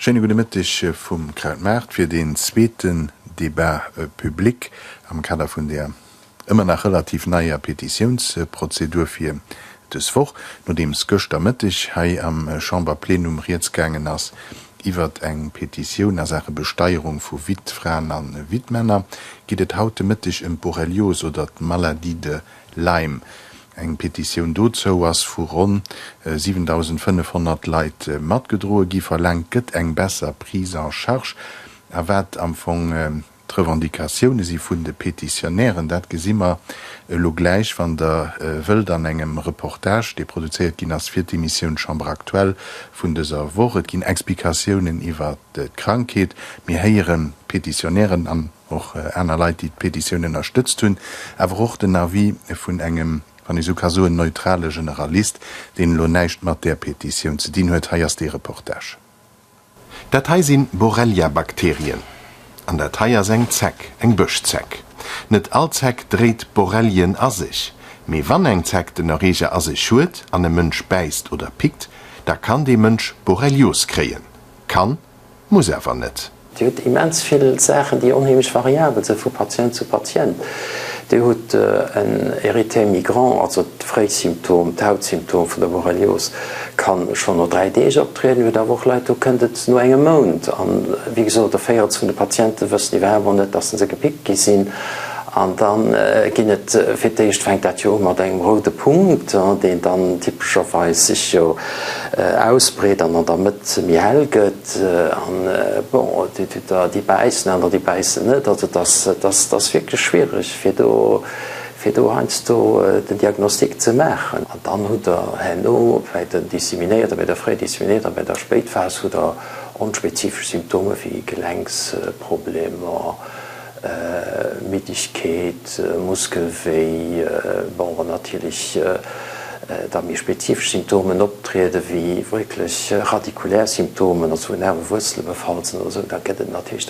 Schöne gute Mittag vom Krautmarkt für den zweiten Debat publik am Kader von der immer noch relativ neuer Petitionsprozedur für das Woche, nachdem es gestern Mittag am Chamberplenum jetzt gegangen ist, über eine Petition nach Sache Besteuerung von Witfrauen und Witmänner, geht es heute Mittag im Borreliose oder die Maladie de Lyme. Eng Petition dazu, was vor rund 7500 Leute matgedrohe gi verlangt gëtt eng besser Prise en charge. Wat am Anfang die Revendikationen sie vun de Petitionären, dat gesimmer lo gleich van der Welt an engem Reportage, die produziert gin as 4. Mission Chambre aktuell vun dieser Woche, gin Explikationen iwwer de Krankheit, mir heieren Petitionären an och einer Leute, die Petitionen unterstützt hun, aber auch den Navi vun engem van is so ein neutrale Generalist, den lo neicht mat der Petition zu dienen huet heiers die Reportage. Datei sind Borrelia-Bakterien. An der Teier seng Zeck, eng Büschzeck. Net all Zeck dreht Borrelien a sich. Me wann eng Zeck den Erreger a sich schuet, an den Mönsch beißt oder pickt, da kann de Mönsch Borrelios kreen. Kann, muss aber net. Die hat immens viele Sachen, die unheimlich variabel sind von Patient zu Patient. Die hat ein Erythema migrant, also das Freisymptom, das Hautsymptom von der Borreliose, kann schon noch 3 Tage auftreten, wie der Woche Leute können das nur einen Monat. Und wie gesagt, der Feiert von den Patienten wissen die Werbung nicht, dass sie gepickt sind. Und dann fängt das ja mit einem roten Punkt, den dann typischerweise sich ja ausbreitet und damit mir hell geht. Die beißen oder die beißen nicht. Also das ist wirklich schwierig für die Diagnostik zu machen. Und dann hat bei der Disseminierten, bei der frei Disseminierten, bei der Spätphase hat unspezifische Symptome wie Gelenksprobleme, Müdigkeit, Muskelweh, natürlich da mir spezifische Symptome auftreten wie wirklich Radikulärsymptome, also Nervenwurzel befallen sind, also da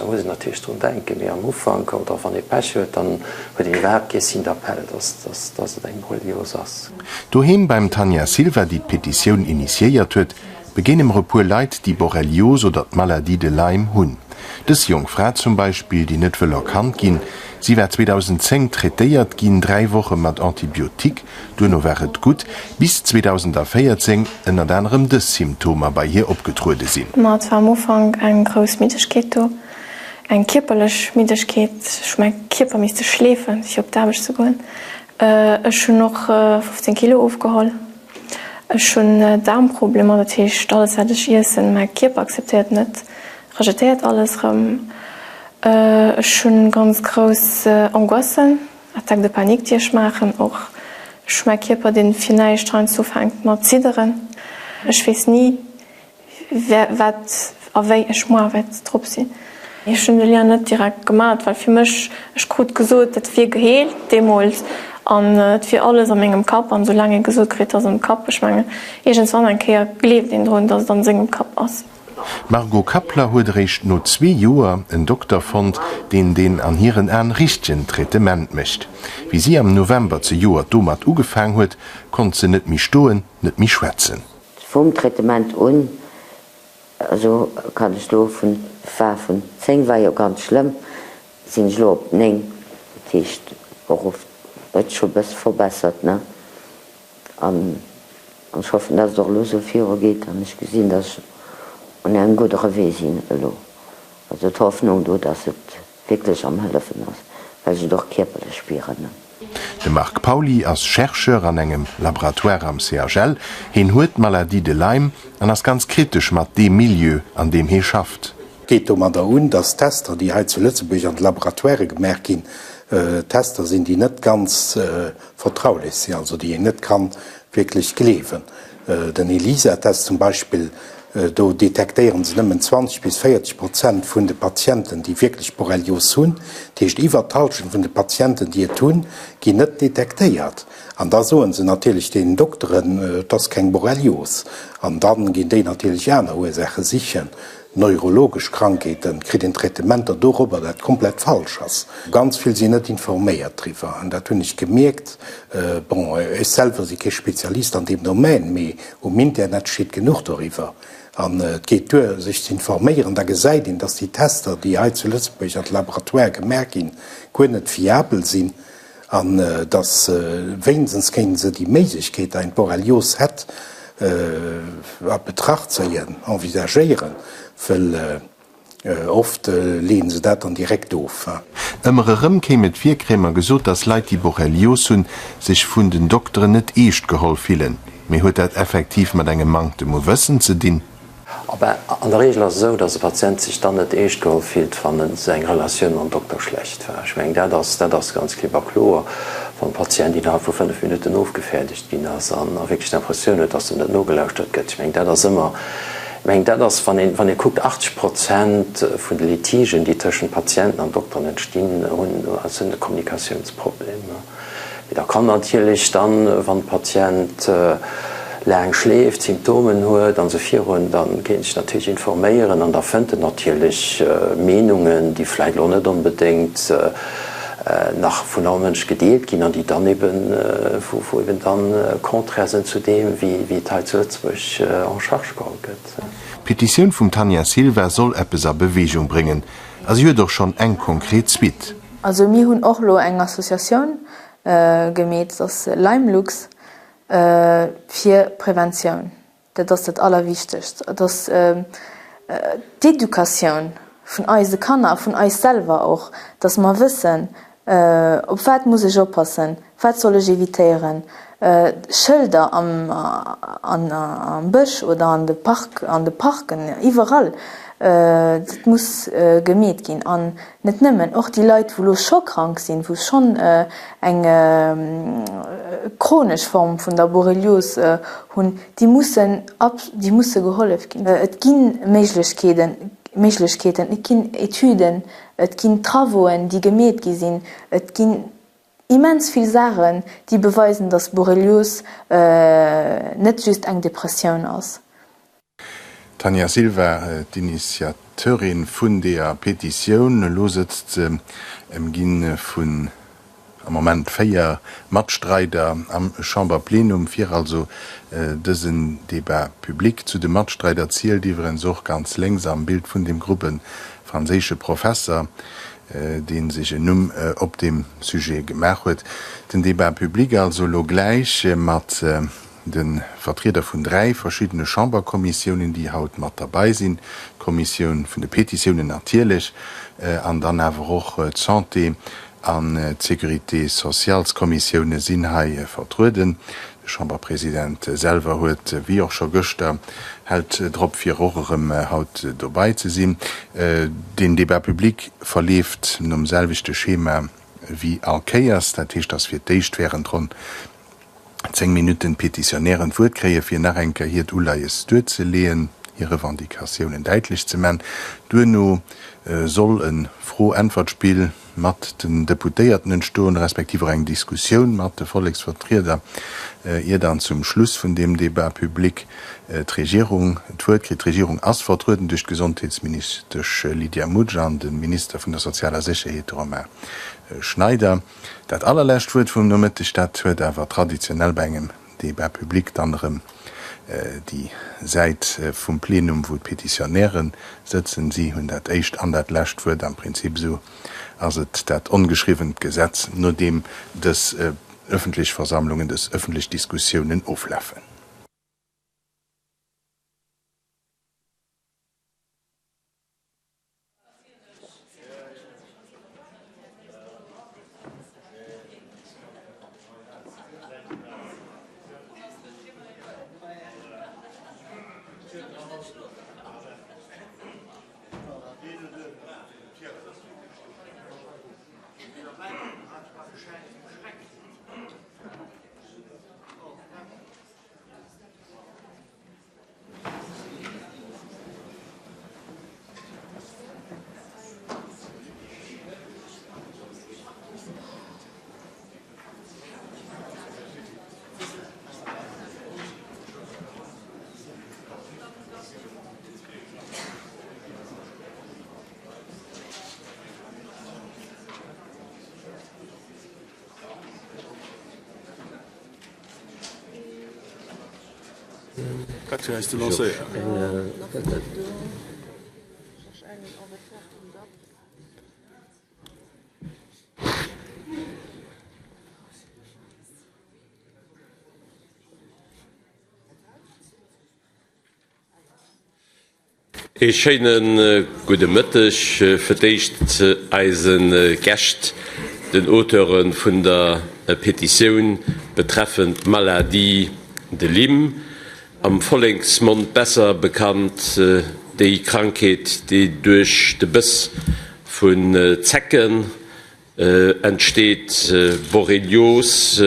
muss ich natürlich dran denken, wie am Anfang oder wenn ich Pech habe, dann wird die Werke sind Appell, dass es ein Borreliose ist. Daheim beim Tanja Silva die Petition initiiert hat, beginnen im Report Leute die Borreliose oder die Maladie de Lyme hun. Das Jungfrau zum Beispiel, die nicht erkannt gin, sie war 2010 traitiert gin 3 Wochen mit Antibiotik, du no wäret gut, bis 2014 unter anderem das Symptome bei ihr abgetreten sind. Man hat am Anfang eine große Müdigkeit, eine körperliche Müdigkeit, ich mein Körper müsste schläfen, ich habe da zu gehen. Ich schon noch 15 Kilo aufgeholt. Ich schon Darmprobleme, das heißt, alles hatte ich essen, mein Körper akzeptiert nicht. Rejetiert alles schon ganz große Angossen, Attack de Panik, die ich mache, auch mein Körper den vielleicht dran zu fängt mal zittern. Ich weiß nie, was ich muss drauf sein. Ich habe das nicht direkt gemacht, weil für mich ist gut gesagt, dass wir geheilt, demals, und für alles an meinem Kopf, und solange ich gesagt kriege, dass im Kopf, ich meine, irgendwann ein Kehr gelebt, dass es dann im Kopf ist. Margot Kappler hat recht nur 2 Jahre einen Doktor fand, den an ihren ein richtigen Tretement mischt. Wie sie am November zu Jahr damit angefangen hat, konnte sie nicht mehr stehen, nicht mehr schwätzen. Vom Tretement an, also kann ich laufen, 10 war ja ganz schlimm, sind ich auf 9, das ist auch wird schon ein bisschen verbessert. Ne? Und ich hoffe, dass es doch los so viel geht, und ich gesehen, dass und ein guter Weg sind. Also die Hoffnung, dass es wirklich am helfen ist, weil sie doch körperlich spüren. Ne? De Marc Pauli als Chercheur an engem Laboratoire am CHL hin huet Maladie de Lyme an as ganz kritisch mat dem Milieu, an dem he schafft. Geht um an der Un, dass Tester, die zu Lützeburg an Laboratoire gemerkt haben, Tester sind, die nicht ganz vertraulich sind, also die nicht kann wirklich leben. Den ELISA-Test zum Beispiel, da detektieren sie nicht 20 bis 40% von den Patienten, die wirklich Borreliose haben. Die ist übertauschen von den Patienten, die es tun, die nicht detektiert. Und da sagen sie natürlich den Doktoren, das ist kein Borreliose. Und dann gehen die natürlich eine Ursache sichern. Neurologisch Krankheiten kriegen Treatment darüber, das komplett falsch ist. Ganz viel sind nicht informiert darüber. Und das habe ich gemerkt, ich selber bin kein Spezialist an dem Domain, aber im Internet steht genug darüber. an geht sich zu informieren, da gesagt ihn, dass die Tester, die zu Lützburg an Laboratoire gemerkt haben, gut nicht fiabel sind, an dass wenigstens kennen sie die Möglichkeit, ein Borrelios hat, Betracht zu envisagieren, weil oft lehnen sie das dann direkt auf. Ëmmerem kémet Virkrämer gesot, dats Leiit die Borrelios hunn sich vun den Doktoren net eescht geholl fielen. Mei huet dat effektiv mat engem Mangte mo wëssen ze dinn. Aber an der Regel ist so, dass der Patient sich dann nicht echt gefühlt von seiner Relation mit dem Doktor schlecht war. Ich meine, das ist ganz klar von Patienten, die innerhalb von 5 Minuten aufgefährdet sind, und wirklich die Impression hat, dass er nicht nur gelauscht hat. Ich meine, das ist immer, wenn ihr guckt, 80% von den Litigen, die zwischen Patienten und Doktoren entstehen, sind Kommunikationsprobleme. Da kann natürlich dann, wenn der Patient lang schläft, Symptomen huet, dann so und dann kann ich natürlich informieren und da findet natürlich Meinungen, die vielleicht auch nicht unbedingt nach von einem Menschen gedeelt gehen, die dann eben, wo eben dann konträr sind zu dem, wie Teil zu Lützburg en charge geholt wird. Petition vum Tanja Silva soll etwas an Bewegung bringen. Also hier doch schon eng konkret Zwit. Also mir hunn auch lo eng Assoziation gemäht das Leimlux für Prävention. Das ist das Allerwichtigste. Das die Education von uns Kanner, von uns selber auch, dass wir wissen, auf was muss ich aufpassen, was soll ich evitieren. Schilder am Busch oder an den Parken, überall. Das muss gemäht gehen an nicht nimmen auch die Leute wo schon krank sind wo schon eine chronisch Form von der Borrelios hun die müssen geholfen gehen es gibt Möglichkeiten es gibt Etüden es gibt Travaux die gemäht sind es gibt immens viele Sachen die beweisen dass Borrelios nicht just eine Depression ist. Tanja Silva, d'Initiateurin vun der Petition, loset ginn vun am moment 4 Matstreiter am Chamberplenum fir also dëssen Debat publik zu dem Matstreiter zielt, iwwer soch ganz längsam Bild vun dem Gruppen franzésche Professor, den sich op dem Sujet gemerk huet. Den Debat publik also lo gleich mat den Vertreter vun 3 verschiedene Chamberkommissionen, die haut mat dabei sind, Kommission vun de Petitionen natierlich, an dann awer och Santé an Securité Sozialskommissionen sinn hai vertruden. Der Chamberpräsident selber huet wie auch schon Göster hält drop 4 Wochen haut dabei zu sinn. Den Debat publik verlieft selvichte Schema wie Alkeiers, dat heißt, dass wir deicht wären dran 10 Minuten Petitionären Wurkräie fir Nachrenker hier Ulayes ze lehen, ihre Revendikationen deutlich zu machen. Duno soll ein froh Antwortspiel mat den Deputierten entstehen, respektive eine Diskussion mit der Volksvertreter, ihr dann zum Schluss von dem Debat publik die Regierung als vertreten durch Gesundheitsminister Lydia Mudjan, den Minister von der sozialen Sicherheit Romain Schneider. Dat allerlächt wird vum Nummer die Stadt huet awer traditionell bengem Debat publik anderem die seit vum Plenum wo Petitionären sitzen sie hun dat echt an dat lächt wird am Prinzip so as dat ungeschrieben Gesetz nur dem des öffentlich Versammlungen des öffentlich Diskussionen auflaffen. Escheinen gute Mëttech verdeicht eisen Gächt den Autoren vun der Petiioun betreffend Maladie de Lim, am Follengsmond besser bekannt déi Krankheit, die durch de Biss vun Zecken entsteht, Borrelios,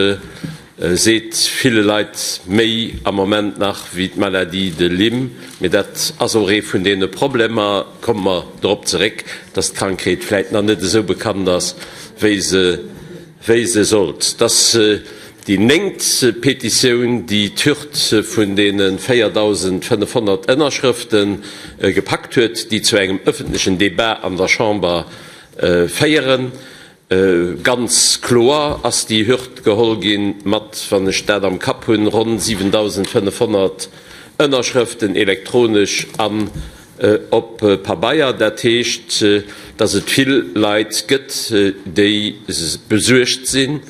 seht viele Leid méi am moment nach wie d Maladie de Lim, mit dat asore vun de Probleme kommen wir drop zurück, dass Krankheit vielleicht noch nicht so bekannt ist, wie sie sollt. Dass die nennt Petition, die Türt von denen 4.500 Unterschriften gepackt wird, die zu einem öffentlichen Debat an der Chambre feiern. Ganz klar, als die Hürd geholt gehen, mat von der Stadt am Kap hun rund 7.500 Unterschriften elektronisch an op Pabaya, dat heißt, dass es viel Leid gibt, die besucht sind,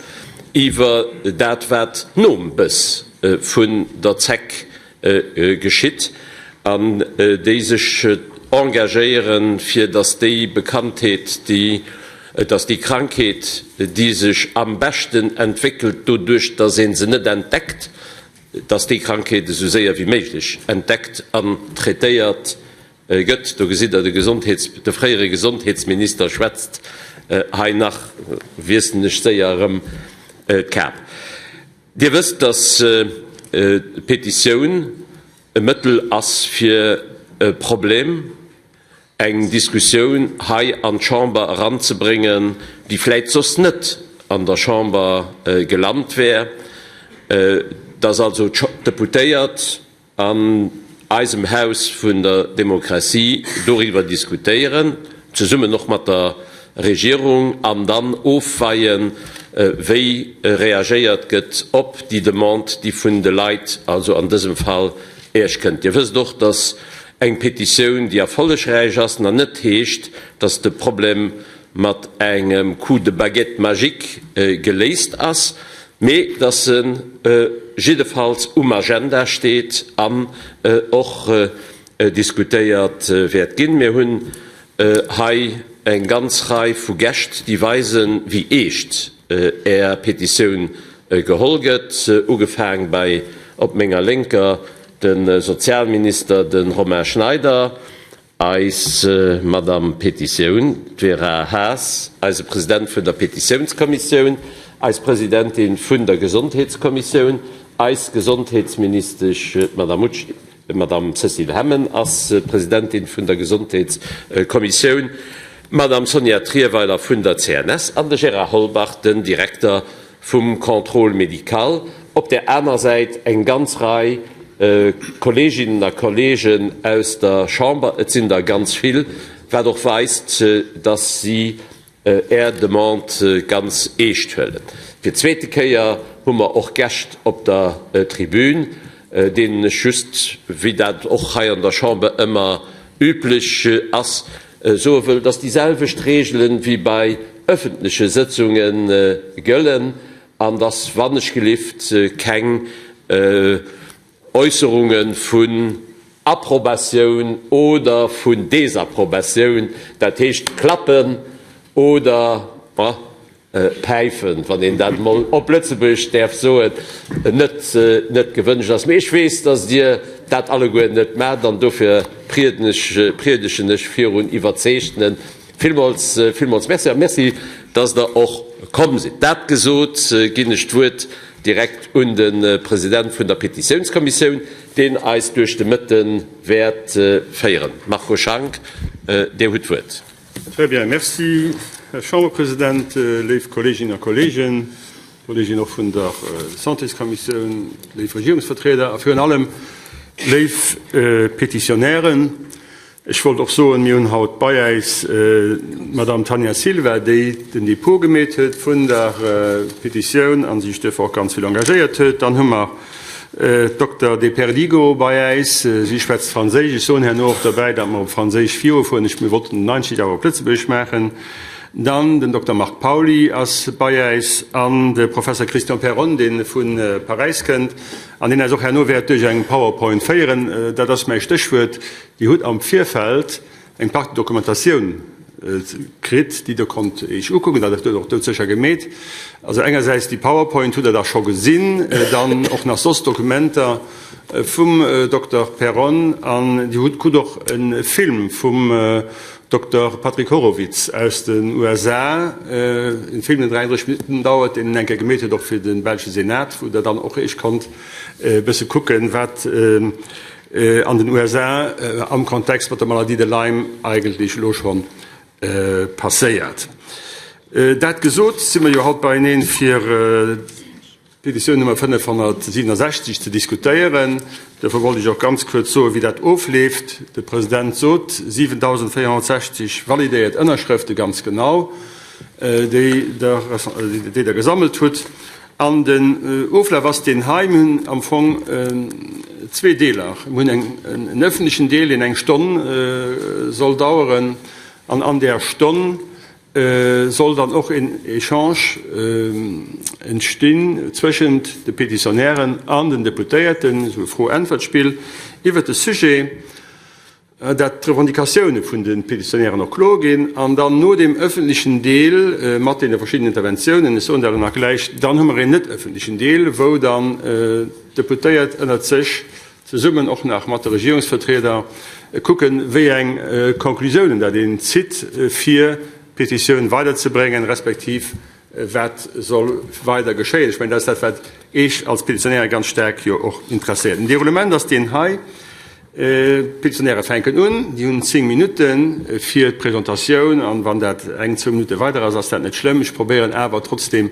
iwwer dat wat nom bis vun der Zeck geschieht, an die sich engagieren, für dass die Bekanntheit, dass die Krankheit, die sich am besten entwickelt, dadurch, dass sie nicht entdeckt, dass die Krankheit so sehr wie möglich entdeckt und traitiert wird. Du siehst, der freie Gesundheitsminister schwätzt nach wissen nicht sehr Cap. Ihr wisst, dass Petition ein Mittel ist für Problem, eng Diskussion hai an Chamber heranzubringen, die vielleicht sonst nicht an der Chamber gelandet wäre, das also deputiert an einem Haus von der Demokratie darüber diskutieren, zusammen noch mit der Regierung, an dann aufweihen, wie reagiert wird, ob die Demand, die von der Leid, also an diesem Fall, erst kennt. Ihr wisst doch, dass eng Petition, die erfolgreich ist, noch nicht heißt, dass das Problem mit einem Coup de Baguette magique gelöst ist, aber dass es jedenfalls Agenda steht, an auch diskutiert wird. Wir haben eine ganze Reihe von Gästen, die weisen, wie echt Petition geholget, angefangen bei ob Menger Linker, den Sozialminister, den Romain Schneider, als Madame Petition, Vera Haas, als Präsident von der Petitionskommission, als Präsidentin von der Gesundheitskommission, als Gesundheitsminister Madame Cecile Hemmen, als Präsidentin von der Gesundheitskommission, Madame Sonja Trierweiler von der CNS, an der Gerard Holbach, den Direktor vom Contrôle Medical, auf der anderen Seite eine ganze Reihe Kolleginnen und Kollegen aus der Chambre, es sind da ganz viel, wer doch weiß, dass sie Demand ganz echt hören. Für zweite Kehr haben wir auch Gäste auf der Tribüne, den just wie das auch hier in der Chambre immer üblich ist, so will, dass dieselben Regeln wie bei öffentlichen Sitzungen gelten, an das wann nicht gelieft kein Äußerungen von Approbation oder von Desapprobation, das heißt klappen oder pfeifen, von denen dann mal plötzlich darf so nicht gewünscht ist. Ich weiß, dass dir das alle gut nicht mehr, dann dafür priedische nicht für und überzeichnen. Vielmals merci, dass da auch kommen sind. Das gesagt, ging nicht wird direkt und den Präsident von der Petitionskommission, den als durch die Mitten Wert feiern. Marco Schank, der wird. Très bien, merci. Herr Chambrepräsident, liebe Kolleginnen und Kollegen, Kollegen auch von der Santé-Kommission, liebe Regierungsvertreter, für allem liebe Petitionären. Ich wollte auch so in mir Haut bei uns Madame Tanja Silva, die den Depot gemäht hat von der Petition, an sich dafür auch ganz viel engagiert hat. Dann haben wir Dr. De Perdigo bei uns, sie schwätzt Französisch, so Herr noch dabei, dass wir auf Französisch 4 Uhr nicht mehr wollten 90 Jahre Plötzlich machen. Dann den Dr. Marc Pauli als Bayis an den Professor Christian Perron, den von Paris kennt, an den auch Herr durch einen PowerPoint feiern, da das mein Stichwort die Hut am Vierfeld ein paar Dokumentation krit, die da kommt ich gucken, da doch sicher gemäht. Also einerseits die PowerPoint tut da schon gesehen, dann auch nach SOS Dokumenter vom Dr. Perron an die Hut doch ein Film vom Dr. Patrick Horowitz aus den USA, in Film in 33 Minuten dauert, den enke Gemäte doch für den Belgischen Senat, wo der dann auch ich konnte bisschen gucken, was an den USA am Kontext mit der Maladie de Lyme eigentlich los schon passiert. Dat gesot sind wir ja halt bei Ihnen für Petition Nummer 567 zu diskutieren. Dafür wollte ich auch ganz kurz so, wie das auflebt. Der Präsident sagt, 7460 validiert Unterschriften ganz genau, die der gesammelt hat. An den Auflauf, was den Heimen am Anfang zwei Deler. Einen öffentlichen Teil in einer Stunde soll dauern. An der Stunde soll dann auch in Échange entstehen zwischen den Petitionären und den Deputierten, so froh Antwortspiel, über das Sujet, dat Revendikationen von den Petitionären noch klar gehen, und dann nur dem öffentlichen Teil, mit den verschiedenen Interventionen, ist und danach gleich, dann haben wir einen nicht öffentlichen Teil, wo dann Deputiert ändert sich zusammen auch nach mit der Regierungsvertreter gucken, wie eine Konklusionen da den zieht, für Petitionen weiterzubringen, respektiv, was soll weiter geschehen. Ich meine, das ist das, was ich als Petitionär ganz stark hier auch interessiert. In dem Element, dass den Hai Petitionäre fangen an, die haben 10 Minuten für die Präsentation, und wenn das 2 Minuten weiter ist, ist das nicht schlimm. Ich probiere aber trotzdem,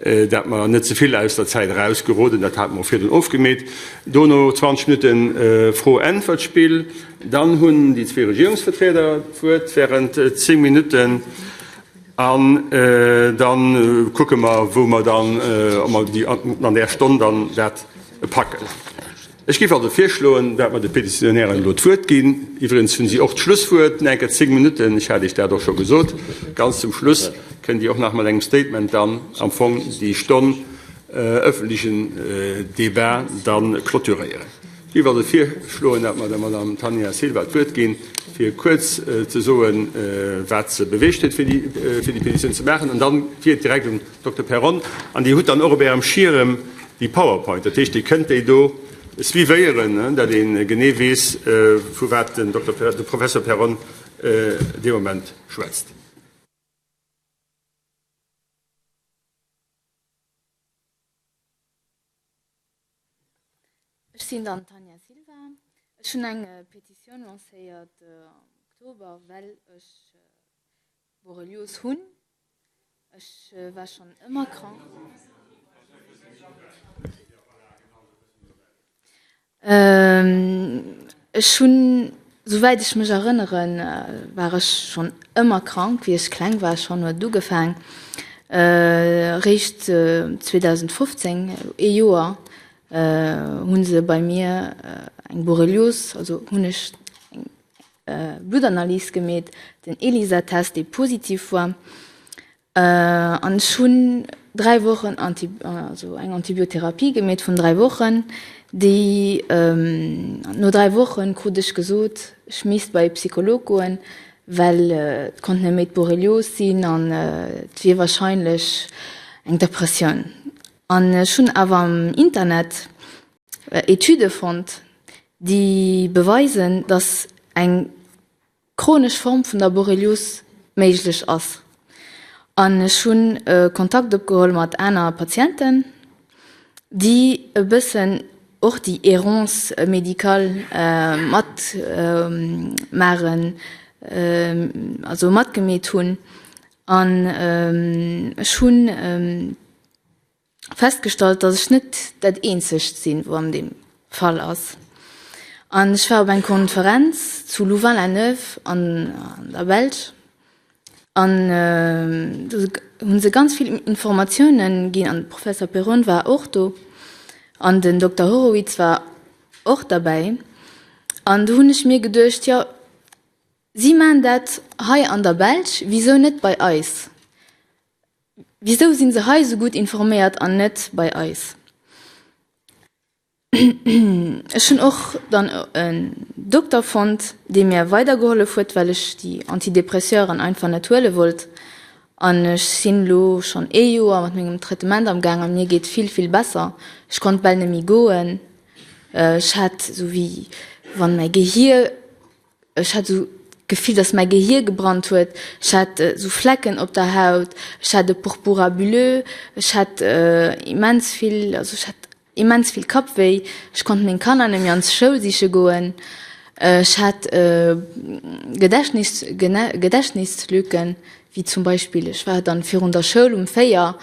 dass man nicht so viel aus der Zeit rausgerodet, das hat man für den aufgemäht. Dann noch 20 Minuten frohe Antwortspiel. Dann haben die 2 Regierungsvertreter während 10 Minuten. Und dann gucken wir, wo wir dann an der Stunde dann das packen. Ich gebe also vorschlagen, dass wir die Petitionären dort fortgehen. Übrigens finden Sie auch das Schlusswort, denke 10 Minuten, ich hatte da doch schon gesagt. Ganz zum Schluss können die auch nach meinem Statement dann am Anfang die Stunde öffentlichen Debat dann clôturieren. Ich gebe also vorschlagen, dass wir der Madame Tanja Silva fortgehen, für kurz zu sagen, was sie bewegt hat, für die Petition zu machen. Und dann geht direkt um Dr. Perron, an die Hut dann auch bei am Schirm die PowerPoint. Das heißt, die könnt ihr da. Es wie wären, da den Genevis, für was der Professor Perron dem Moment schwätzt. Ich bin dann Tanja Silva. Ich habe eine Petition lanciert im Oktober, weil ich Borreliose habe. Ich war schon immer krank. Schon, soweit ich mich erinnere, war ich schon immer krank, wie ich klein war, schon nur du gefangen. Recht 2015, Jahr, haben sie bei mir ein Borreliose, also habe ich Blutanalyse gemacht, den ELISA-Test, der positiv war. Und schon 3 Wochen also eine Antibiotherapie gemacht von 3 Wochen. Die nur 3 Wochen konnte ich gesagt, ich müsste bei Psychologen, weil konnte nicht mit Borreliose sein und es wäre wahrscheinlich eine Depression. Und schon aber im Internet Etude fand, die beweisen, dass eine chronische Form von der Borreliose möglich ist. Und schon Kontakt aufgeholt mit einer Patientin, die ein bisschen auch die Errance médicale machen, also mat gemäht hun, an schon festgestellt, dass ich nicht das einzig bin, wo an dem Fall ist. Und ich war bei einer Konferenz zu Louvain-la-Neuve an der Welt. Und haben sie ganz viele Informationen gegeben, und Professor Perron war auch da. Und den Dr. Horowitz war auch dabei. Und da habe ich mir gedacht, ja, sie machen das hier an der Belg, wieso nicht bei uns? Wieso sind sie hier so gut informiert und nicht bei uns? Ich habe auch dann einen Doktor gefunden, der mir weitergeholfen hat, weil ich die Antidepresseuren einfach nicht holen wollte. Und ich bin schon ein Jahr mit meinem Traitement am Gang und mir geht viel, viel besser. Ich konnte bald nicht mehr gehen. Ich hatte so wie, wenn mein Gehirn, ich hatte so Gefühl, dass mein Gehirn gebrannt wird. Ich hatte so Flecken auf der Haut. Ich hatte Purpura bulleux. Ich hatte immens viel Kopfweh. Ich konnte meinen Kindern nicht mehr ins Schule gehen. Ich hatte Gedächtnislücken, wie zum Beispiel, ich war dann für der Schule um 4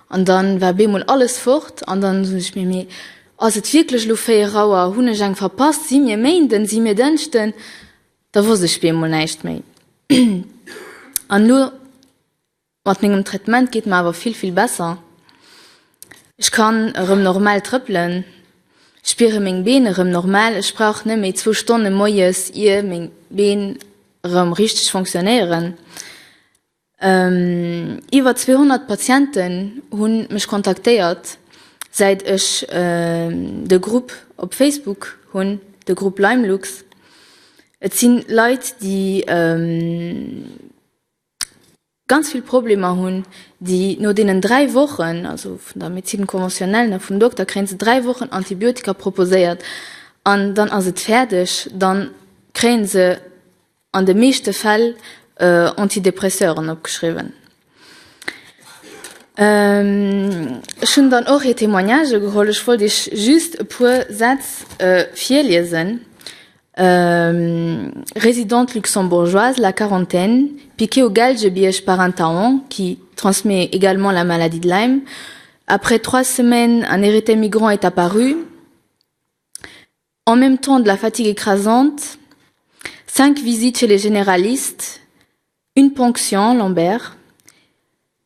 und dann war bemol alles fort und dann so ich mir, als es wirklich lo 4 Rauer, habe ich verpasst, sie mir meinten, sie mir dünchten, da wusste ich bemol nicht mehr. Und nur mit meinem Traitement geht mir aber viel, viel besser. Ich kann normal trippeln. Ich spüre meine Beine normal. Ich brauche nicht mehr 2 Stunden morgens, meine Beine richtig funktionieren. Über 200 Patienten haben mich kontaktiert, seit ich die Gruppe auf Facebook habe, die Gruppe LimeLux. Es sind Leute, die ganz viele Probleme haben, die nur in 3 Wochen, also von der Medizin konventionell, vom Doktor, kriegen sie 3 Wochen Antibiotika proposiert. Und dann, als es fertig, dann kriegen sie an den meisten Fällen Antidepresseuren abgeschrieben. Ich habe dann auch ein Témoignage geholt. Ich wollte just ein paar Sätze vorlesen. Résidente luxembourgeoise, la quarantaine, piquée au galge-biège par un taon, qui transmet également la maladie de Lyme. Après 3 semaines, un érythème migrant est apparu. En même temps de la fatigue écrasante, 5 visites chez les généralistes, une ponction, Lambert,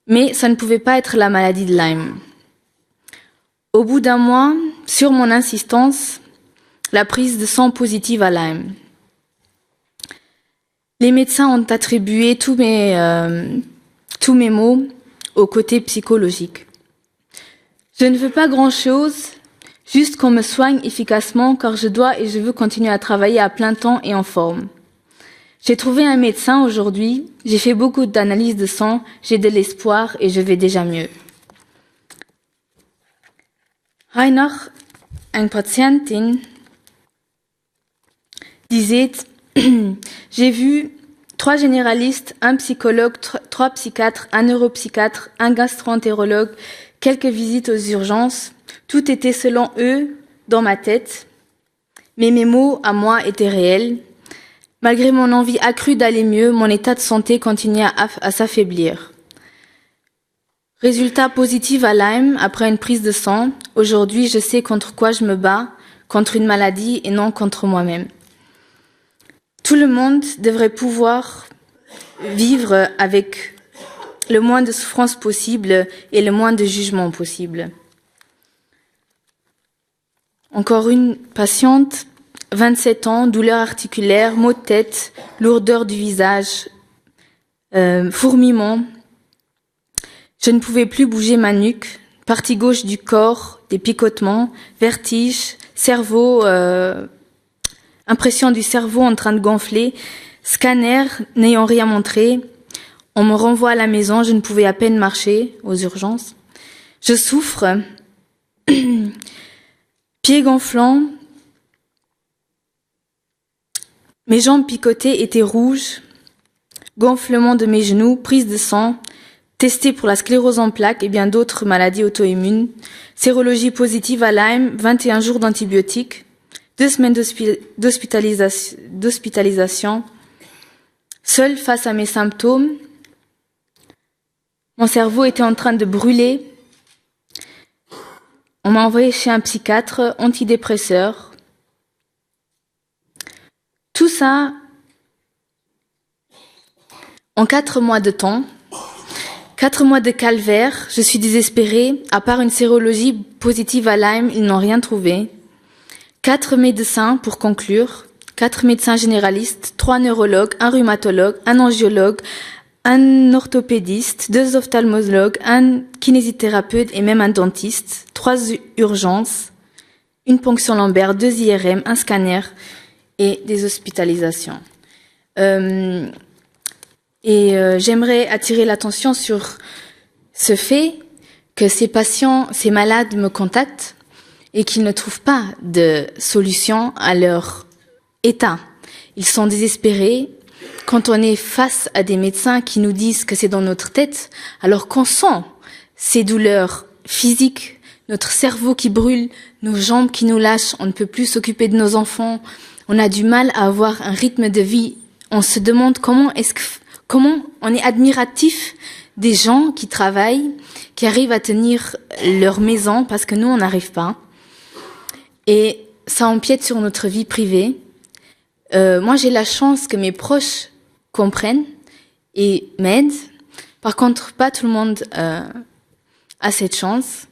mais ça ne pouvait pas être la maladie de Lyme. Au bout d'1 mois, sur mon insistance, la prise de sang positive à Lyme. Les médecins ont attribué tous mes maux au côté psychologique. Je ne veux pas grand-chose, juste qu'on me soigne efficacement car je dois et je veux continuer à travailler à plein temps et en forme. J'ai trouvé un médecin aujourd'hui, j'ai fait beaucoup d'analyses de sang, j'ai de l'espoir et je vais déjà mieux. Reinach, eine Patientin, disait, j'ai vu 3 généralistes, un psychologue, 3 psychiatres, un neuropsychiatre, un gastro-entérologue, quelques visites aux urgences. Tout était selon eux dans ma tête, mais mes maux à moi étaient réels. Malgré mon envie accrue d'aller mieux, mon état de santé continuait à s'affaiblir. Résultat positif à Lyme après une prise de sang. Aujourd'hui, je sais contre quoi je me bats, contre une maladie et non contre moi-même. Tout le monde devrait pouvoir vivre avec le moins de souffrance possible et le moins de jugement possible. Encore une patiente, 27 ans, douleur articulaire, maux de tête, lourdeur du visage, fourmillement. Je ne pouvais plus bouger ma nuque, partie gauche du corps, des picotements, vertiges, cerveau, impression du cerveau en train de gonfler, scanner n'ayant rien montré. On me renvoie à la maison, je ne pouvais à peine marcher aux urgences. Je souffre, pieds gonflants, mes jambes picotées étaient rouges, gonflement de mes genoux, prise de sang, testé pour la sclérose en plaques et bien d'autres maladies auto-immunes, sérologie positive à Lyme, 21 jours d'antibiotiques, 2 semaines d'hospitalisation, seule face à mes symptômes. Mon cerveau était en train de brûler. On m'a envoyé chez un psychiatre, antidépresseur. Tout ça en 4 mois de temps. 4 mois de calvaire, je suis désespérée. À part une sérologie positive à Lyme, ils n'ont rien trouvé. 4 médecins pour conclure. 4 médecins généralistes, 3 neurologues, un rhumatologue, un angiologue, un orthopédiste, 2 ophtalmologues, un kinésithérapeute et même un dentiste, 3 urgences, une ponction lombaire, 2 IRM, un scanner et des hospitalisations. J'aimerais attirer l'attention sur ce fait que ces patients, ces malades me contactent et qu'ils ne trouvent pas de solution à leur état. Ils sont désespérés. Quand on est face à des médecins qui nous disent que c'est dans notre tête, alors qu'on sent ces douleurs physiques, notre cerveau qui brûle, nos jambes qui nous lâchent, on ne peut plus s'occuper de nos enfants, on a du mal à avoir un rythme de vie. On se demande comment on est admiratif des gens qui travaillent, qui arrivent à tenir leur maison, parce que nous, on n'arrive pas. Et ça empiète sur notre vie privée. Moi, j'ai la chance que mes proches comprennent et m'aident. Par contre, pas tout le monde a cette chance.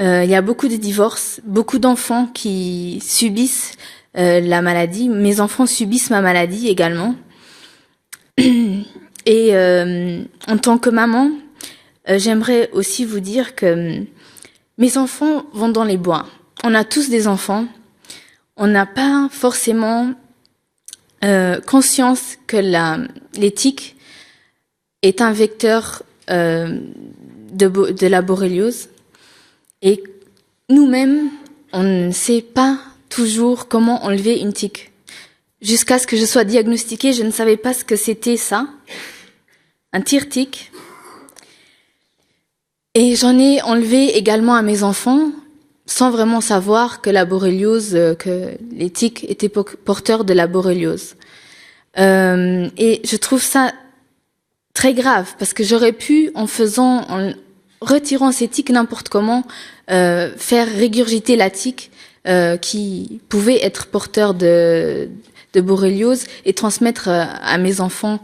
Il y a beaucoup de divorces, beaucoup d'enfants qui subissent la maladie. Mes enfants subissent ma maladie également. Et en tant que maman, j'aimerais aussi vous dire que mes enfants vont dans les bois. On a tous des enfants. On n'a pas forcément conscience que l'éthique est un vecteur de la borréliose. Et nous-mêmes, on ne sait pas toujours comment enlever une tique. Jusqu'à ce que je sois diagnostiquée, je ne savais pas ce que c'était ça, un tire-tique. Et j'en ai enlevé également à mes enfants, sans vraiment savoir que la borréliose, que les tiques étaient porteurs de la borréliose. Et je trouve ça très grave, parce que j'aurais pu, en retirant ces tiques n'importe comment, faire régurgiter la tique qui pouvait être porteur de borréliose et transmettre à mes enfants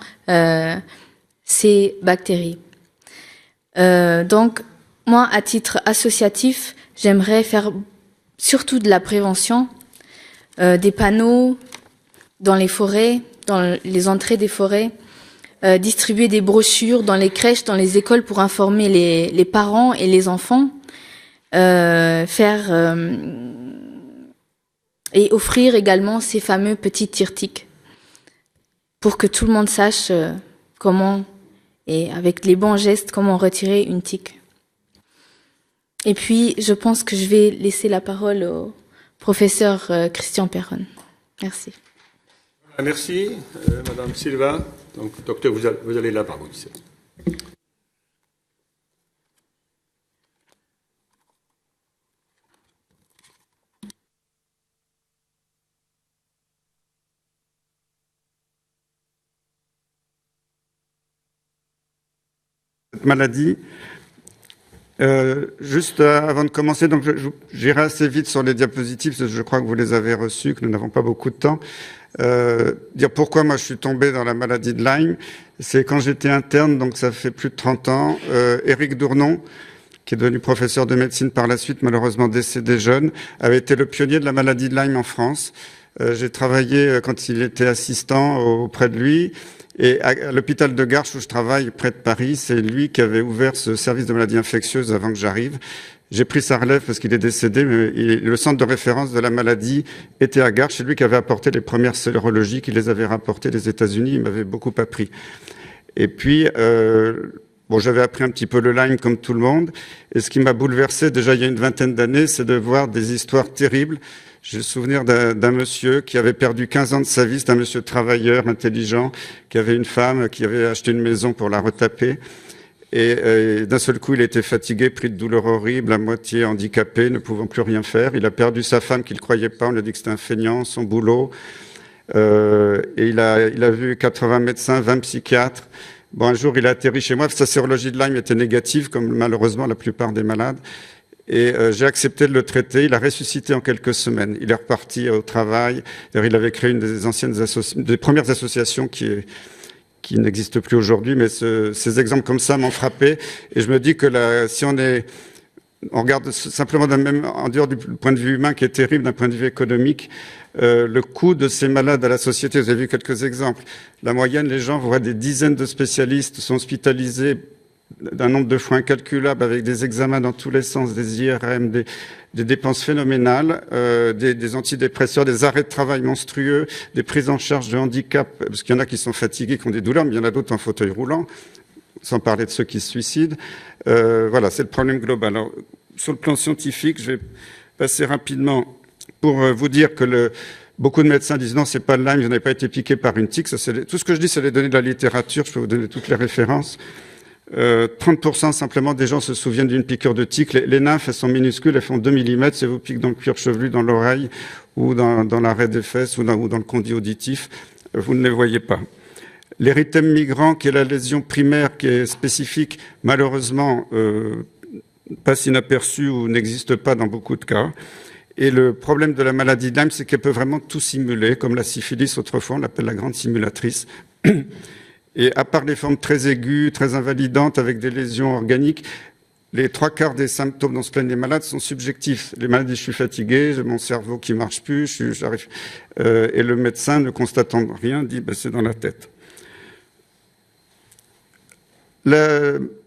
ces bactéries. Donc, moi, à titre associatif, j'aimerais faire surtout de la prévention, des panneaux dans les forêts, dans les entrées des forêts, distribuer des brochures dans les crèches, dans les écoles pour informer les parents et les enfants, et offrir également ces fameux petits tire-tiques pour que tout le monde sache comment, et avec les bons gestes, comment retirer une tique. Et puis, je pense que je vais laisser la parole au professeur Christian Perron. Merci. Merci, Madame Silva. Donc, docteur, vous allez la parole. Cette maladie. Juste avant de commencer, donc j'irai assez vite sur les diapositives, parce que je crois que vous les avez reçues, que nous n'avons pas beaucoup de temps. Dire pourquoi moi je suis tombé dans la maladie de Lyme, c'est quand j'étais interne, donc ça fait plus de 30 ans, Éric Dournon, qui est devenu professeur de médecine par la suite, malheureusement décédé jeune, avait été le pionnier de la maladie de Lyme en France. J'ai travaillé quand il était assistant auprès de lui. Et à l'hôpital de Garches, où je travaille, près de Paris, c'est lui qui avait ouvert ce service de maladies infectieuses avant que j'arrive. J'ai pris sa relève parce qu'il est décédé, mais le centre de référence de la maladie était à Garches. C'est lui qui avait apporté les premières sérologies, qui les avait rapportées des États-Unis. Il m'avait beaucoup appris. Et puis, j'avais appris un petit peu le Lyme comme tout le monde. Et ce qui m'a bouleversé, déjà il y a une vingtaine d'années, c'est de voir des histoires terribles. J'ai le souvenir d'un monsieur qui avait perdu 15 ans de sa vie, c'est un monsieur travailleur, intelligent, qui avait une femme, qui avait acheté une maison pour la retaper. Et d'un seul coup, il était fatigué, pris de douleurs horribles, à moitié handicapé, ne pouvant plus rien faire. Il a perdu sa femme qu'il ne croyait pas, on lui a dit que c'était un feignant, son boulot. Et il a vu 80 médecins, 20 psychiatres. Bon, un jour, il a atterri chez moi, sa sérologie de Lyme était négative, comme malheureusement la plupart des malades. Et j'ai accepté de le traiter. Il a ressuscité en quelques semaines. Il est reparti au travail. D'ailleurs, il avait créé une des premières associations qui qui n'existe plus aujourd'hui, mais ces exemples comme ça m'ont frappé. Et je me dis que si on regarde simplement même en dehors du point de vue humain qui est terrible, d'un point de vue économique, le coût de ces malades à la société, vous avez vu quelques exemples. La moyenne, les gens voient des dizaines de spécialistes, sont hospitalisés d'un nombre de fois incalculable avec des examens dans tous les sens, des IRM, des dépenses phénoménales, des antidépresseurs, des arrêts de travail monstrueux, des prises en charge de handicap, parce qu'il y en a qui sont fatigués, qui ont des douleurs, mais il y en a d'autres en fauteuil roulant, sans parler de ceux qui se suicident. Voilà, c'est le problème global. Alors, sur le plan scientifique, je vais passer rapidement pour vous dire que beaucoup de médecins disent non, c'est pas le Lyme, je n'ai pas été piqué par une tique. Tout ce que je dis, c'est les données de la littérature, je peux vous donner toutes les références. 30% simplement des gens se souviennent d'une piqûre de tique. Les nymphes, elles sont minuscules, elles font 2 mm, ça vous pique dans le cuir chevelu, dans l'oreille, ou dans l'arrêt des fesses, ou dans le conduit auditif. Vous ne les voyez pas. L'érythème migrant, qui est la lésion primaire, qui est spécifique, malheureusement, passe inaperçu ou n'existe pas dans beaucoup de cas. Et le problème de la maladie de Lyme, c'est qu'elle peut vraiment tout simuler, comme la syphilis autrefois, on l'appelle la grande simulatrice. Et à part les formes très aiguës, très invalidantes, avec des lésions organiques, les 3/4 des symptômes dont se plaignent les malades sont subjectifs. Les malades disent « je suis fatigué, j'ai mon cerveau qui marche plus, j'arrive ». Et le médecin, ne constatant rien, dit « c'est dans la tête ».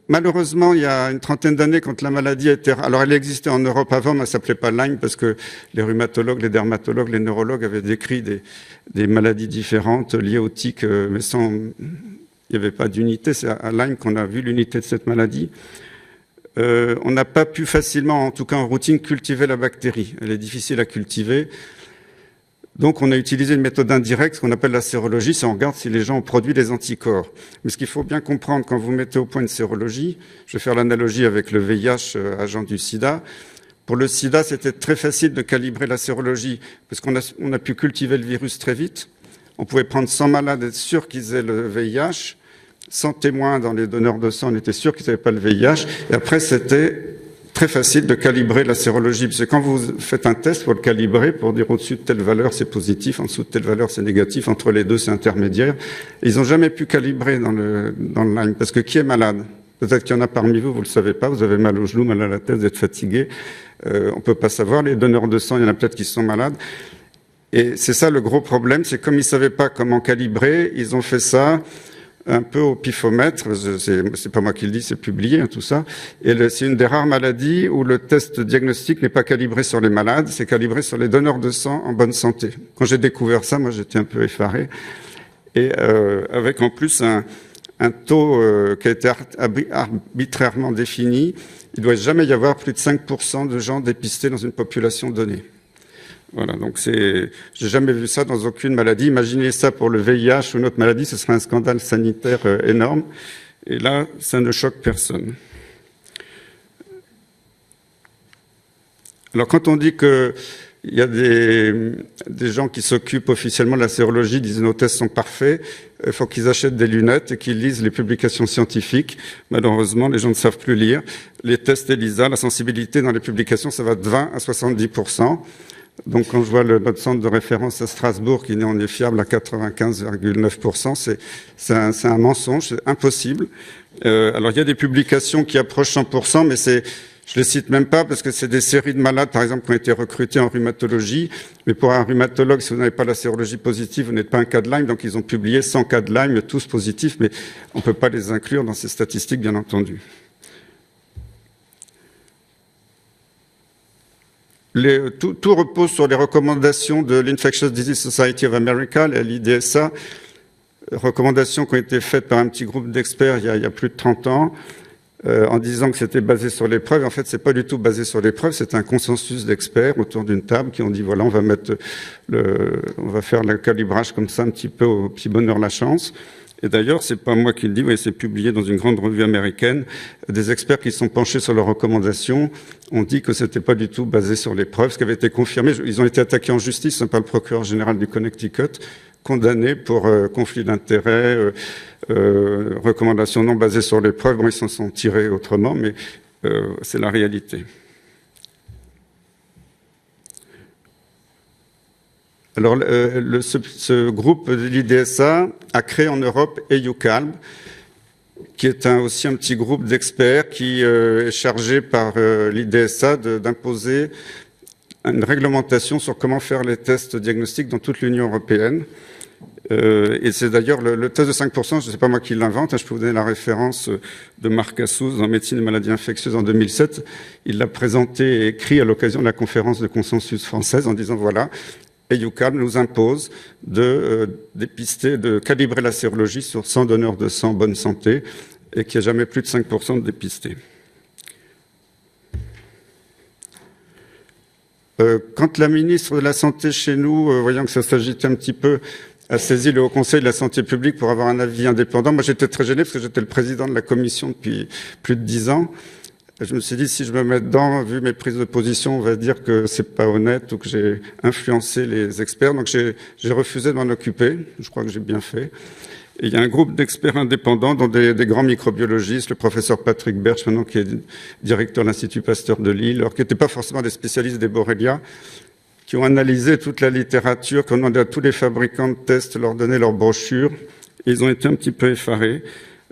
Malheureusement, il y a une trentaine d'années, quand la maladie était... Alors, elle existait en Europe avant, mais elle ne s'appelait pas Lyme, parce que les rhumatologues, les dermatologues, les neurologues avaient décrit des maladies différentes liées aux tiques, mais sans... Il n'y avait pas d'unité. C'est à Lyme qu'on a vu l'unité de cette maladie. On n'a pas pu facilement, en tout cas en routine, cultiver la bactérie. Elle est difficile à cultiver. Donc, on a utilisé une méthode indirecte, ce qu'on appelle la sérologie, c'est on regarde si les gens ont produit des anticorps. Mais ce qu'il faut bien comprendre, quand vous mettez au point une sérologie, je vais faire l'analogie avec le VIH, agent du sida. Pour le sida, c'était très facile de calibrer la sérologie, parce qu'on a pu cultiver le virus très vite. On pouvait prendre 100 malades, être sûr qu'ils aient le VIH. 100 témoins dans les donneurs de sang, on était sûr qu'ils n'avaient pas le VIH. Et après, c'était très facile de calibrer la sérologie. Parce que quand vous faites un test, pour le calibrer, pour dire au-dessus de telle valeur, c'est positif, en dessous de telle valeur, c'est négatif, entre les deux, c'est intermédiaire. Et ils n'ont jamais pu calibrer dans le Lyme. Parce que qui est malade? Peut-être qu'il y en a parmi vous, vous ne le savez pas, vous avez mal au genou, mal à la tête, vous êtes fatigué. On ne peut pas savoir. Les donneurs de sang, il y en a peut-être qui sont malades. Et c'est ça le gros problème, c'est comme ils ne savaient pas comment calibrer, ils ont fait ça un peu au pifomètre, c'est pas moi qui le dis, c'est publié, tout ça. Et c'est une des rares maladies où le test diagnostic n'est pas calibré sur les malades, c'est calibré sur les donneurs de sang en bonne santé. Quand j'ai découvert ça, moi j'étais un peu effaré. Et avec en plus un taux qui a été arbitrairement défini, il ne doit jamais y avoir plus de 5% de gens dépistés dans une population donnée. Voilà, donc j'ai jamais vu ça dans aucune maladie. Imaginez ça pour le VIH ou une autre maladie, ce serait un scandale sanitaire énorme. Et là, ça ne choque personne. Alors, quand on dit qu'il y a des gens qui s'occupent officiellement de la sérologie, disent nos tests sont parfaits, il faut qu'ils achètent des lunettes et qu'ils lisent les publications scientifiques. Malheureusement, les gens ne savent plus lire. Les tests ELISA, la sensibilité dans les publications, ça va de 20 à 70%. Donc, quand je vois notre centre de référence à Strasbourg, qui on est fiable à 95,9%, c'est un mensonge, c'est impossible. Alors, il y a des publications qui approchent 100%, mais je les cite même pas parce que c'est des séries de malades, par exemple, qui ont été recrutés en rhumatologie. Mais pour un rhumatologue, si vous n'avez pas la sérologie positive, vous n'êtes pas un cas de Lyme. Donc, ils ont publié 100 cas de Lyme, tous positifs, mais on ne peut pas les inclure dans ces statistiques, bien entendu. Tout repose sur les recommandations de l'Infectious Disease Society of America, l'IDSA, recommandations qui ont été faites par un petit groupe d'experts il y a plus de 30 ans, en disant que c'était basé sur les preuves. En fait, c'est pas du tout basé sur les preuves, c'est un consensus d'experts autour d'une table qui ont dit voilà, on va faire le calibrage comme ça, un petit peu au petit bonheur la chance. Et d'ailleurs, c'est pas moi qui le dis, mais c'est publié dans une grande revue américaine. Des experts qui sont penchés sur leurs recommandations ont dit que c'était pas du tout basé sur les preuves, ce qui avait été confirmé. Ils ont été attaqués en justice par le procureur général du Connecticut, condamnés pour conflit d'intérêts, recommandations non basées sur les preuves. Bon, ils s'en sont tirés autrement, mais c'est la réalité. Alors, ce groupe de l'IDSA a créé en Europe EUCALB, qui est aussi un petit groupe d'experts qui est chargé par l'IDSA d'imposer une réglementation sur comment faire les tests diagnostiques dans toute l'Union européenne. Et c'est d'ailleurs le test de 5%, ce n'est pas moi qui l'invente, je peux vous donner la référence de Marc Assous dans Médecine et maladies infectieuses en 2007. Il l'a présenté et écrit à l'occasion de la conférence de consensus française en disant voilà, EUCALB nous impose de dépister, de calibrer la sérologie sur 100 donneurs de sang en bonne santé et qu'il n'y a jamais plus de 5% de dépistés. Quand la ministre de la Santé chez nous, voyant que ça s'agitait un petit peu, a saisi le Haut Conseil de la Santé publique pour avoir un avis indépendant, moi j'étais très gêné parce que j'étais le président de la commission depuis plus de 10 ans. Je me suis dit, si je me mets dedans, vu mes prises de position, on va dire que c'est pas honnête ou que j'ai influencé les experts. Donc j'ai refusé de m'en occuper. Je crois que j'ai bien fait. Et il y a un groupe d'experts indépendants, dont des grands microbiologistes, le professeur Patrick Berch, maintenant qui est directeur de l'Institut Pasteur de Lille, alors qui n'étaient pas forcément des spécialistes des Borrelia, qui ont analysé toute la littérature, qui ont demandé à tous les fabricants de tests, leur donner leurs brochures. Et ils ont été un petit peu effarés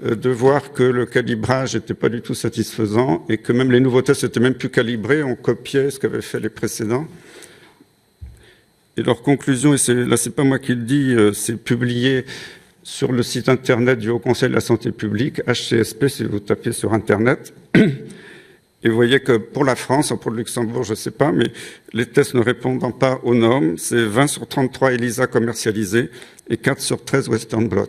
de voir que le calibrage n'était pas du tout satisfaisant et que même les nouveaux tests n'étaient même plus calibrés, on copiait ce qu'avaient fait les précédents. Et leur conclusion, et là c'est pas moi qui le dis, c'est publié sur le site internet du Haut Conseil de la Santé publique, HCSP, si vous tapez sur internet. Et vous voyez que pour la France, pour le Luxembourg, je ne sais pas, mais les tests ne répondant pas aux normes, c'est 20 sur 33 ELISA commercialisés et 4 sur 13 Western Blot.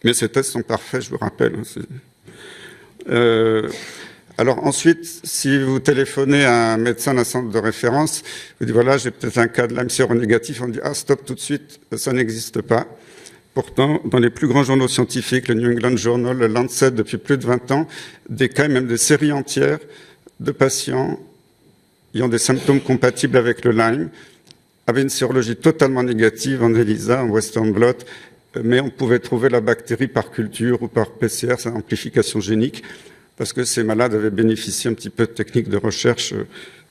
Mais ces tests sont parfaits, je vous rappelle. Alors ensuite, si vous téléphonez à un médecin d'un centre de référence, vous dites voilà, j'ai peut-être un cas de Lyme séronégatif, on dit ah stop tout de suite, ça n'existe pas. Pourtant, dans les plus grands journaux scientifiques, le New England Journal, le Lancet, depuis plus de 20 ans, des cas, même des séries entières de patients ayant des symptômes compatibles avec le Lyme, avaient une sérologie totalement négative en ELISA, en Western Blot, mais on pouvait trouver la bactérie par culture ou par PCR, c'est amplification génique, parce que ces malades avaient bénéficié un petit peu de techniques de recherche.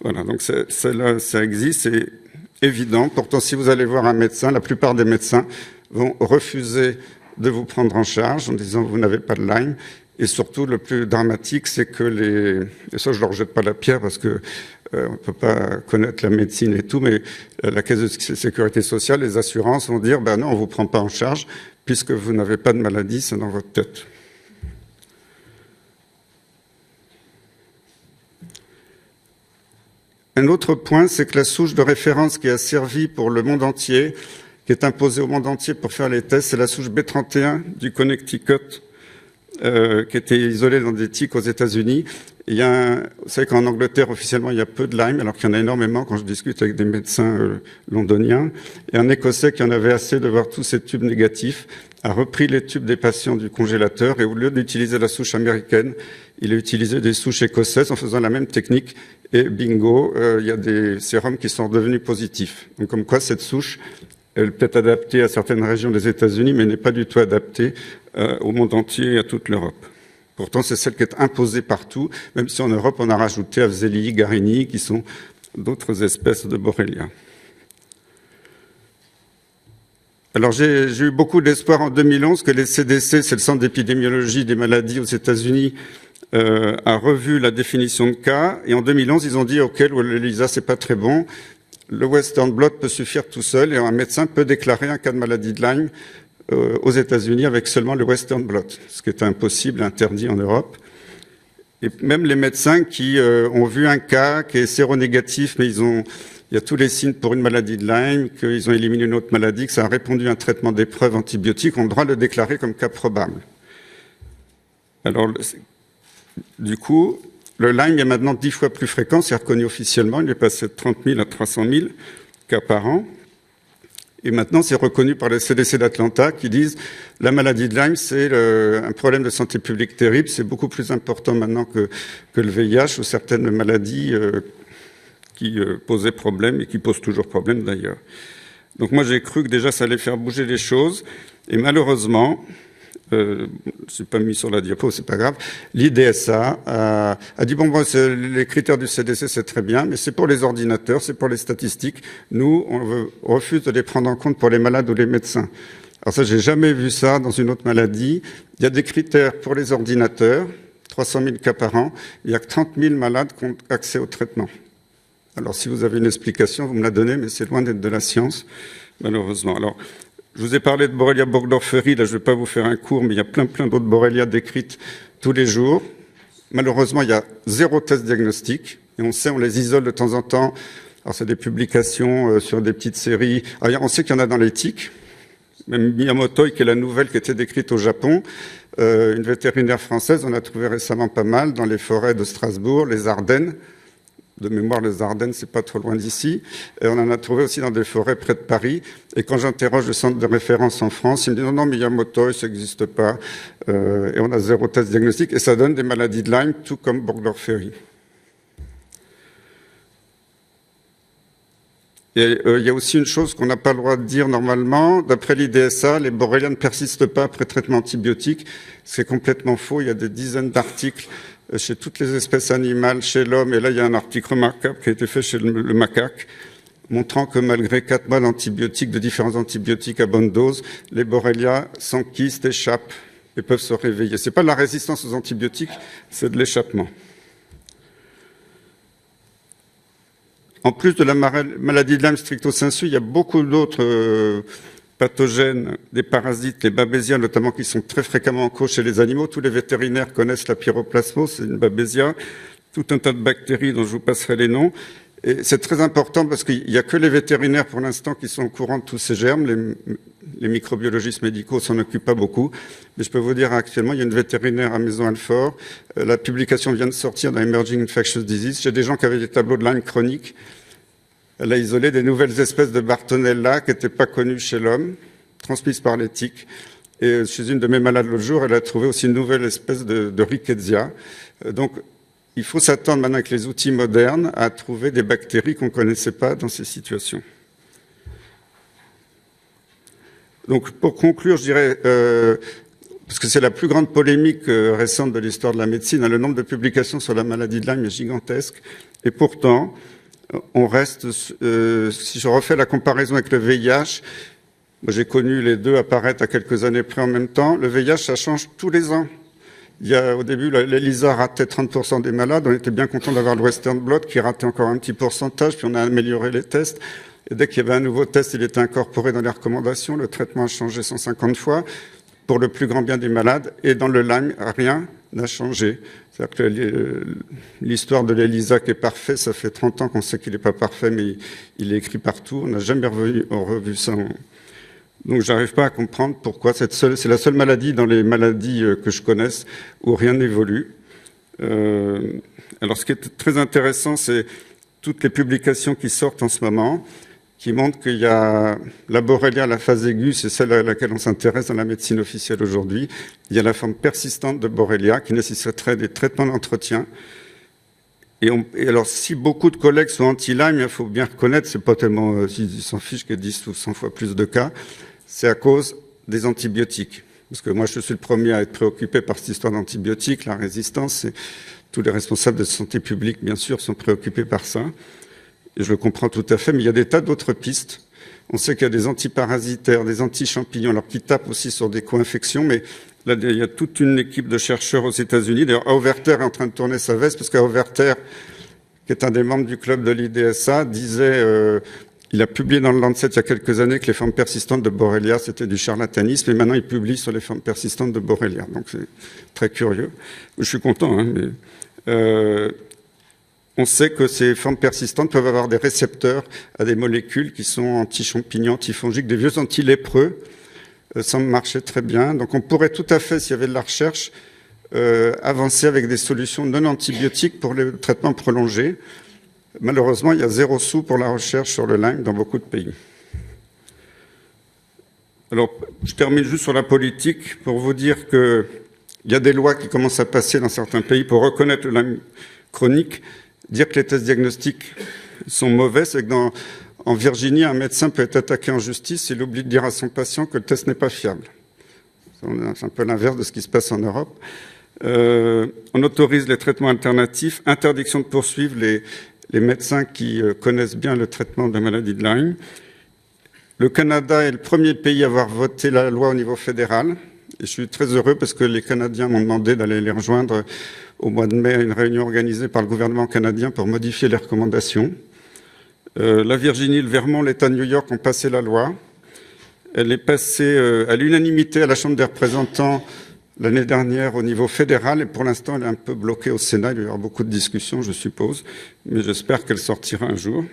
Voilà, donc ça existe, c'est évident. Pourtant, si vous allez voir un médecin, la plupart des médecins vont refuser de vous prendre en charge en disant que vous n'avez pas de Lyme. Et surtout, le plus dramatique, c'est que et ça, je leur jette pas la pierre parce que on peut pas connaître la médecine et tout, mais la Caisse de sécurité sociale, les assurances vont dire, ben non, on vous prend pas en charge puisque vous n'avez pas de maladie, c'est dans votre tête. Un autre point, c'est que la souche de référence qui a servi pour le monde entier, qui est imposée au monde entier pour faire les tests, c'est la souche B31 du Connecticut, qui était isolée dans des tiques aux États-Unis. Vous savez qu'en Angleterre, officiellement, il y a peu de Lyme, alors qu'il y en a énormément quand je discute avec des médecins londoniens. Et un Écossais qui en avait assez de voir tous ces tubes négatifs a repris les tubes des patients du congélateur et au lieu d'utiliser la souche américaine, il a utilisé des souches écossaises en faisant la même technique. Et bingo, il y a des sérums qui sont devenus positifs. Donc comme quoi cette souche, elle peut être adaptée à certaines régions des États-Unis, mais n'est pas du tout adaptée au monde entier et à toute l'Europe. Pourtant, c'est celle qui est imposée partout, même si en Europe, on a rajouté Afzelii, Garini, qui sont d'autres espèces de Borrelia. Alors, j'ai eu beaucoup d'espoir en 2011 que les CDC, c'est le Centre d'épidémiologie des maladies aux États-Unis, a revu la définition de cas. Et en 2011, ils ont dit, OK, l'ELISA, c'est pas très bon. Le Western Blot peut suffire tout seul et un médecin peut déclarer un cas de maladie de Lyme aux États-Unis avec seulement le Western Blot, ce qui est impossible, interdit en Europe. Et même les médecins qui ont vu un cas qui est séronégatif, mais il y a tous les signes pour une maladie de Lyme, qu'ils ont éliminé une autre maladie, que ça a répondu à un traitement d'épreuve antibiotique, ont le droit de le déclarer comme cas probable. Alors, du coup, le Lyme est maintenant 10 fois plus fréquent, c'est reconnu officiellement, il est passé de 30 000 à 300 000 cas par an. Et maintenant, c'est reconnu par les CDC d'Atlanta qui disent la maladie de Lyme, c'est un problème de santé publique terrible, c'est beaucoup plus important maintenant que le VIH ou certaines maladies qui posaient problème et qui posent toujours problème d'ailleurs. Donc moi, j'ai cru que déjà, ça allait faire bouger les choses. Et malheureusement, je ne suis pas mis sur la diapo, c'est pas grave, l'IDSA a dit, bon, les critères du CDC, c'est très bien, mais c'est pour les ordinateurs, c'est pour les statistiques. Nous, on refuse de les prendre en compte pour les malades ou les médecins. Alors ça, j'ai jamais vu ça dans une autre maladie. Il y a des critères pour les ordinateurs, 300 000 cas par an. Il y a que 30 000 malades qui ont accès au traitement. Alors, si vous avez une explication, vous me la donnez, mais c'est loin d'être de la science, malheureusement. Alors, je vous ai parlé de Borrelia burgdorferi. Là, je ne vais pas vous faire un cours, mais il y a plein d'autres Borrelia décrites tous les jours. Malheureusement, il y a 0 test diagnostic. Et on sait, on les isole de temps en temps. Alors, c'est des publications sur des petites séries. Alors, on sait qu'il y en a dans les tiques. Même Miyamoto, qui est la nouvelle qui était décrite au Japon, une vétérinaire française, on a trouvé récemment pas mal dans les forêts de Strasbourg, les Ardennes. De mémoire, les Ardennes, c'est pas trop loin d'ici. Et on en a trouvé aussi dans des forêts près de Paris. Et quand j'interroge le centre de référence en France, ils me disent non, Miyamoto, ça n'existe pas. Et on a 0 test diagnostic. Et ça donne des maladies de Lyme, tout comme burgdorferi. Et il y a aussi une chose qu'on n'a pas le droit de dire normalement. D'après l'IDSA, les borrélias ne persistent pas après traitement antibiotique. C'est complètement faux. Il y a des dizaines d'articles chez toutes les espèces animales, chez l'homme. Et là, il y a un article remarquable qui a été fait chez le macaque, montrant que malgré 4 mois d'antibiotiques, de différents antibiotiques à bonne dose, les borrélias s'enquistent, échappent et peuvent se réveiller. C'est pas de la résistance aux antibiotiques, c'est de l'échappement. En plus de la maladie de Lyme stricto sensu, il y a beaucoup d'autres pathogènes, des parasites, les babésias notamment, qui sont très fréquemment en cause chez les animaux. Tous les vétérinaires connaissent la pyroplasmose, c'est une babésia, tout un tas de bactéries dont je vous passerai les noms. Et c'est très important parce qu'il n'y a que les vétérinaires pour l'instant qui sont au courant de tous ces germes. Les microbiologistes médicaux s'en occupent pas beaucoup. Mais je peux vous dire actuellement, il y a une vétérinaire à Maison-Alfort. La publication vient de sortir dans Emerging Infectious Disease. J'ai des gens qui avaient des tableaux de Lyme chronique. Elle a isolé des nouvelles espèces de Bartonella qui n'étaient pas connues chez l'homme, transmises par les tiques. Et chez une de mes malades l'autre jour, elle a trouvé aussi une nouvelle espèce de Rickettsia. Donc, il faut s'attendre maintenant avec les outils modernes à trouver des bactéries qu'on ne connaissait pas dans ces situations. Donc, pour conclure, je dirais, parce que c'est la plus grande polémique récente de l'histoire de la médecine, le nombre de publications sur la maladie de Lyme est gigantesque. Et pourtant, on reste, si je refais la comparaison avec le VIH, j'ai connu les deux apparaître à quelques années près en même temps, le VIH, ça change tous les ans. Il y a, au début, l'ELISA ratait 30% des malades. On était bien content d'avoir le Western Blot qui ratait encore un petit pourcentage, puis on a amélioré les tests. Et dès qu'il y avait un nouveau test, il était incorporé dans les recommandations. Le traitement a changé 150 fois pour le plus grand bien des malades. Et dans le Lyme, rien n'a changé. C'est-à-dire que l'histoire de l'ELISA qui est parfait, ça fait 30 ans qu'on sait qu'il n'est pas parfait, mais il est écrit partout. On n'a jamais revu ça. Donc, j'arrive pas à comprendre pourquoi c'est la seule maladie dans les maladies que je connaisse où rien n'évolue. Alors, ce qui est très intéressant, c'est toutes les publications qui sortent en ce moment, qui montrent qu'il y a la Borrelia, la phase aiguë, c'est celle à laquelle on s'intéresse dans la médecine officielle aujourd'hui. Il y a la forme persistante de Borrelia qui nécessiterait des traitements d'entretien. Et alors, si beaucoup de collègues sont anti-Lyme, il faut bien reconnaître, c'est pas tellement, ils s'en fichent qu'il y ait 10 ou 100 fois plus de cas, c'est à cause des antibiotiques. Parce que moi, je suis le premier à être préoccupé par cette histoire d'antibiotiques, la résistance, et tous les responsables de santé publique, bien sûr, sont préoccupés par ça. Et je le comprends tout à fait, mais il y a des tas d'autres pistes. On sait qu'il y a des antiparasitaires, des anti-champignons, alors qui tapent aussi sur des co-infections, mais là, il y a toute une équipe de chercheurs aux États-Unis. D'ailleurs, Auverter est en train de tourner sa veste, parce qu'Auverter, qui est un des membres du club de l'IDSA, disait, il a publié dans le Lancet il y a quelques années que les formes persistantes de Borrelia, c'était du charlatanisme, et maintenant il publie sur les formes persistantes de Borrelia. Donc c'est très curieux. Je suis content, hein, mais on sait que ces formes persistantes peuvent avoir des récepteurs à des molécules qui sont anti-champignons, antifongiques, des vieux antilépreux, semblent marcher très bien. Donc on pourrait tout à fait, s'il y avait de la recherche, avancer avec des solutions non antibiotiques pour les traitements prolongés. Malheureusement, il y a 0 sous pour la recherche sur le Lyme dans beaucoup de pays. Alors, je termine juste sur la politique pour vous dire qu'il y a des lois qui commencent à passer dans certains pays pour reconnaître le Lyme chronique. Dire que les tests diagnostiques sont mauvais, c'est que en Virginie, un médecin peut être attaqué en justice s'il oublie de dire à son patient que le test n'est pas fiable. C'est un peu l'inverse de ce qui se passe en Europe. On autorise les traitements alternatifs, interdiction de poursuivre les médecins qui connaissent bien le traitement de la maladie de Lyme. Le Canada est le premier pays à avoir voté la loi au niveau fédéral. Et je suis très heureux parce que les Canadiens m'ont demandé d'aller les rejoindre au mois de mai à une réunion organisée par le gouvernement canadien pour modifier les recommandations. La Virginie, le Vermont, l'État de New York ont passé la loi. Elle est passée à l'unanimité à la Chambre des représentants l'année dernière au niveau fédéral et pour l'instant elle est un peu bloquée au Sénat. Il va y avoir beaucoup de discussions, je suppose, mais j'espère qu'elle sortira un jour.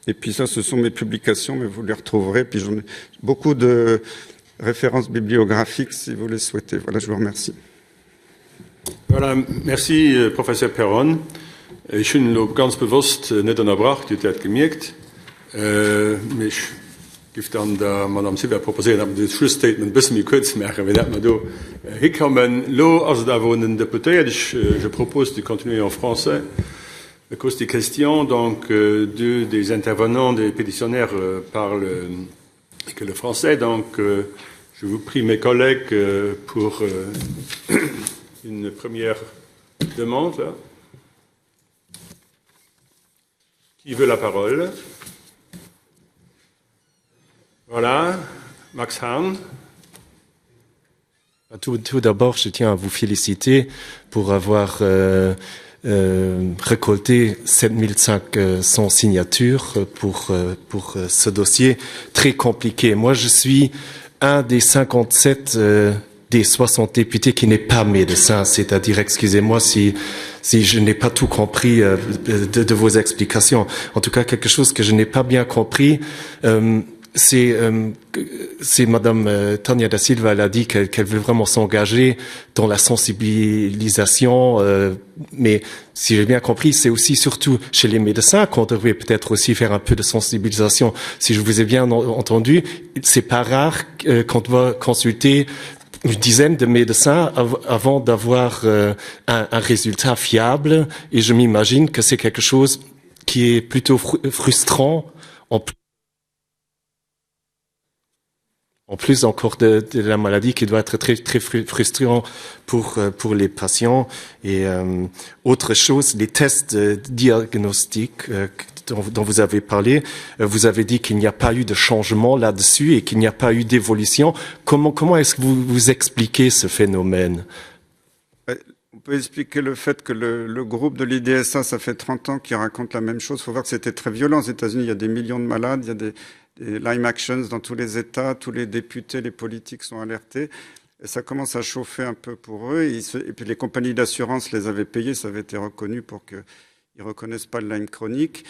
Et puis ça, ce sont mes publications, mais vous les retrouverez. Puis j'en ai beaucoup de références bibliographiques si vous les souhaitez. Voilà, je vous remercie. Voilà, merci, Professor Perron. Ich bin noch ganz bewusst nicht unterbracht, die hat gemerkt. Mich gibt dann der Madame Silva proposiert, aber das Schlussstatement ein bisschen kurz machen, wenn wir da hinkommen. Là, also da wo ein Député, je propose de continuer en français. À cause des questions, donc, deux des intervenants, des pétitionnaires parlent que le français, donc, je vous prie mes collègues pour une première demande. Là. Qui veut la parole? Voilà, Max Hahn. Tout d'abord, je tiens à vous féliciter pour avoir récolté 7500 signatures pour ce dossier très compliqué. Moi, je suis un des 57 des 60 députés qui n'est pas médecin, c'est-à-dire, excusez-moi si je n'ai pas tout compris de vos explications. En tout cas, quelque chose que je n'ai pas bien compris, c'est Madame Tania da Silva, elle a dit qu'elle veut vraiment s'engager dans la sensibilisation, mais si j'ai bien compris, c'est aussi surtout chez les médecins qu'on devrait peut-être aussi faire un peu de sensibilisation. Si je vous ai bien entendu, c'est pas rare qu'on doit consulter une dizaine de médecins avant d'avoir un résultat fiable, et je m'imagine que c'est quelque chose qui est plutôt frustrant en plus encore de la maladie, qui doit être très très frustrant pour les patients. Et autre chose, les tests diagnostiques dont vous avez parlé, vous avez dit qu'il n'y a pas eu de changement là-dessus et qu'il n'y a pas eu d'évolution. Comment est-ce que vous expliquez ce phénomène? On peut expliquer le fait que le groupe de l'IDSA, ça fait 30 ans qu'il raconte la même chose. Il faut voir que c'était très violent aux États-Unis. Il y a des millions de malades, il y a des Lyme Actions dans tous les États, tous les députés, les politiques sont alertés. Et ça commence à chauffer un peu pour eux. Et puis les compagnies d'assurance les avaient payés, ça avait été reconnu pour qu'ils ne reconnaissent pas le Lyme chronique.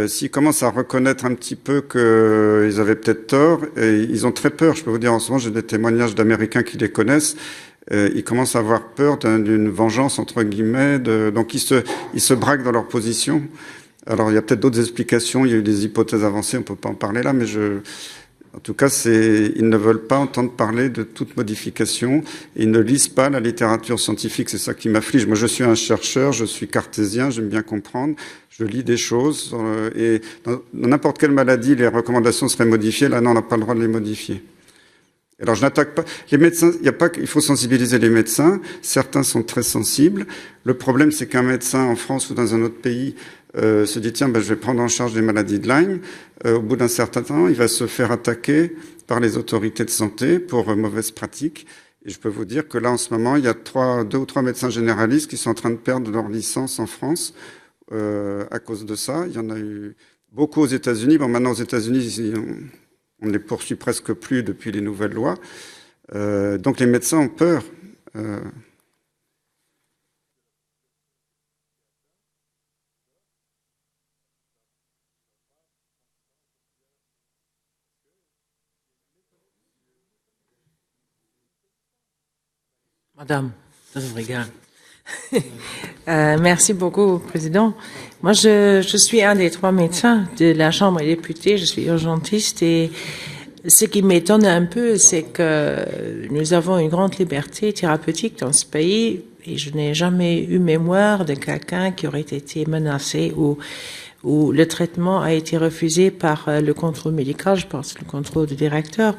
S'ils commencent à reconnaître un petit peu qu'ils avaient peut-être tort, et ils ont très peur. Je peux vous dire, en ce moment, j'ai des témoignages d'Américains qui les connaissent. Ils commencent à avoir peur d'une vengeance, entre guillemets. Donc ils se braquent dans leur position. Alors il y a peut-être d'autres explications, il y a eu des hypothèses avancées, on ne peut pas en parler là, mais en tout cas, ils ne veulent pas entendre parler de toute modification. Ils ne lisent pas la littérature scientifique, c'est ça qui m'afflige. Moi, je suis un chercheur, je suis cartésien, j'aime bien comprendre. Je lis des choses et dans n'importe quelle maladie, les recommandations seraient modifiées. Là, non, on n'a pas le droit de les modifier. Alors, je n'attaque pas les médecins. Il faut sensibiliser les médecins. Certains sont très sensibles. Le problème, c'est qu'un médecin en France ou dans un autre pays se dit tiens, je vais prendre en charge les maladies de Lyme. Au bout d'un certain temps, il va se faire attaquer par les autorités de santé pour mauvaises pratiques. Et je peux vous dire que là, en ce moment, il y a 2 ou 3 médecins généralistes qui sont en train de perdre leur licence en France à cause de ça. Il y en a eu beaucoup aux États-Unis. Bon, maintenant, aux États-Unis, on ne les poursuit presque plus depuis les nouvelles lois. Donc, les médecins ont peur. Madame, das ist egal. Merci beaucoup, Président. Moi, je suis un des 3 médecins de la Chambre des députés. Je suis urgentiste et ce qui m'étonne un peu, c'est que nous avons une grande liberté thérapeutique dans ce pays et je n'ai jamais eu mémoire de quelqu'un qui aurait été menacé ou le traitement a été refusé par le contrôle médical, je pense, le contrôle du directeur.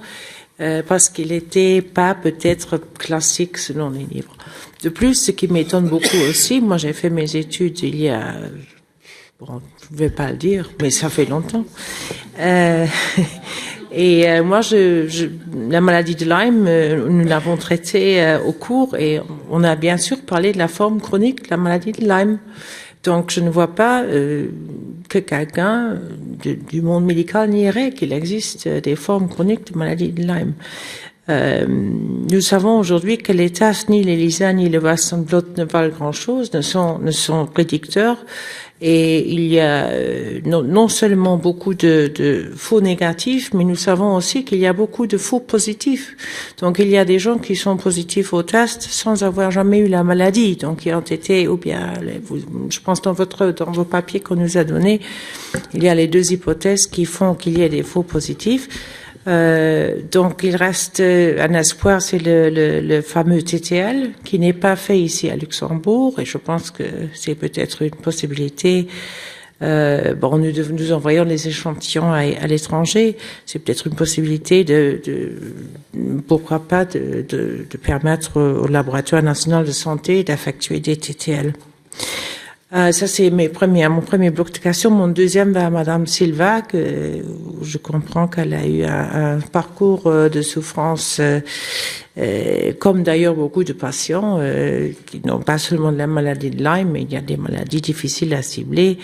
parce qu'il n'était pas peut-être classique selon les livres. De plus, ce qui m'étonne beaucoup aussi, moi j'ai fait mes études il y a, bon, je ne vais pas le dire, mais ça fait longtemps. Moi, la maladie de Lyme, nous l'avons traitée au cours et on a bien sûr parlé de la forme chronique de la maladie de Lyme. Donc, je ne vois pas que quelqu'un du monde médical nierait qu'il existe des formes chroniques de maladie de Lyme. Nous savons aujourd'hui que les TAF, ni l'ELISA, ni le Western blot ne valent grand-chose, ne sont prédicteurs. Et il y a non seulement beaucoup de faux négatifs, mais nous savons aussi qu'il y a beaucoup de faux positifs. Donc il y a des gens qui sont positifs au test sans avoir jamais eu la maladie, donc qui ont été, ou bien, je pense dans vos papiers qu'on nous a donnés, il y a les deux hypothèses qui font qu'il y ait des faux positifs. Donc il reste un espoir, c'est le fameux TTL qui n'est pas fait ici à Luxembourg et je pense que c'est peut-être une possibilité. Nous envoyons les échantillons à l'étranger, c'est peut-être une possibilité pourquoi pas de permettre au laboratoire national de santé d'effectuer des TTL. Ça, c'est mon premier bloc de questions. Mon deuxième va à Madame Silva, que je comprends qu'elle a eu un parcours de souffrance, comme d'ailleurs beaucoup de patients qui n'ont pas seulement de la maladie de Lyme, mais il y a des maladies difficiles à cibler.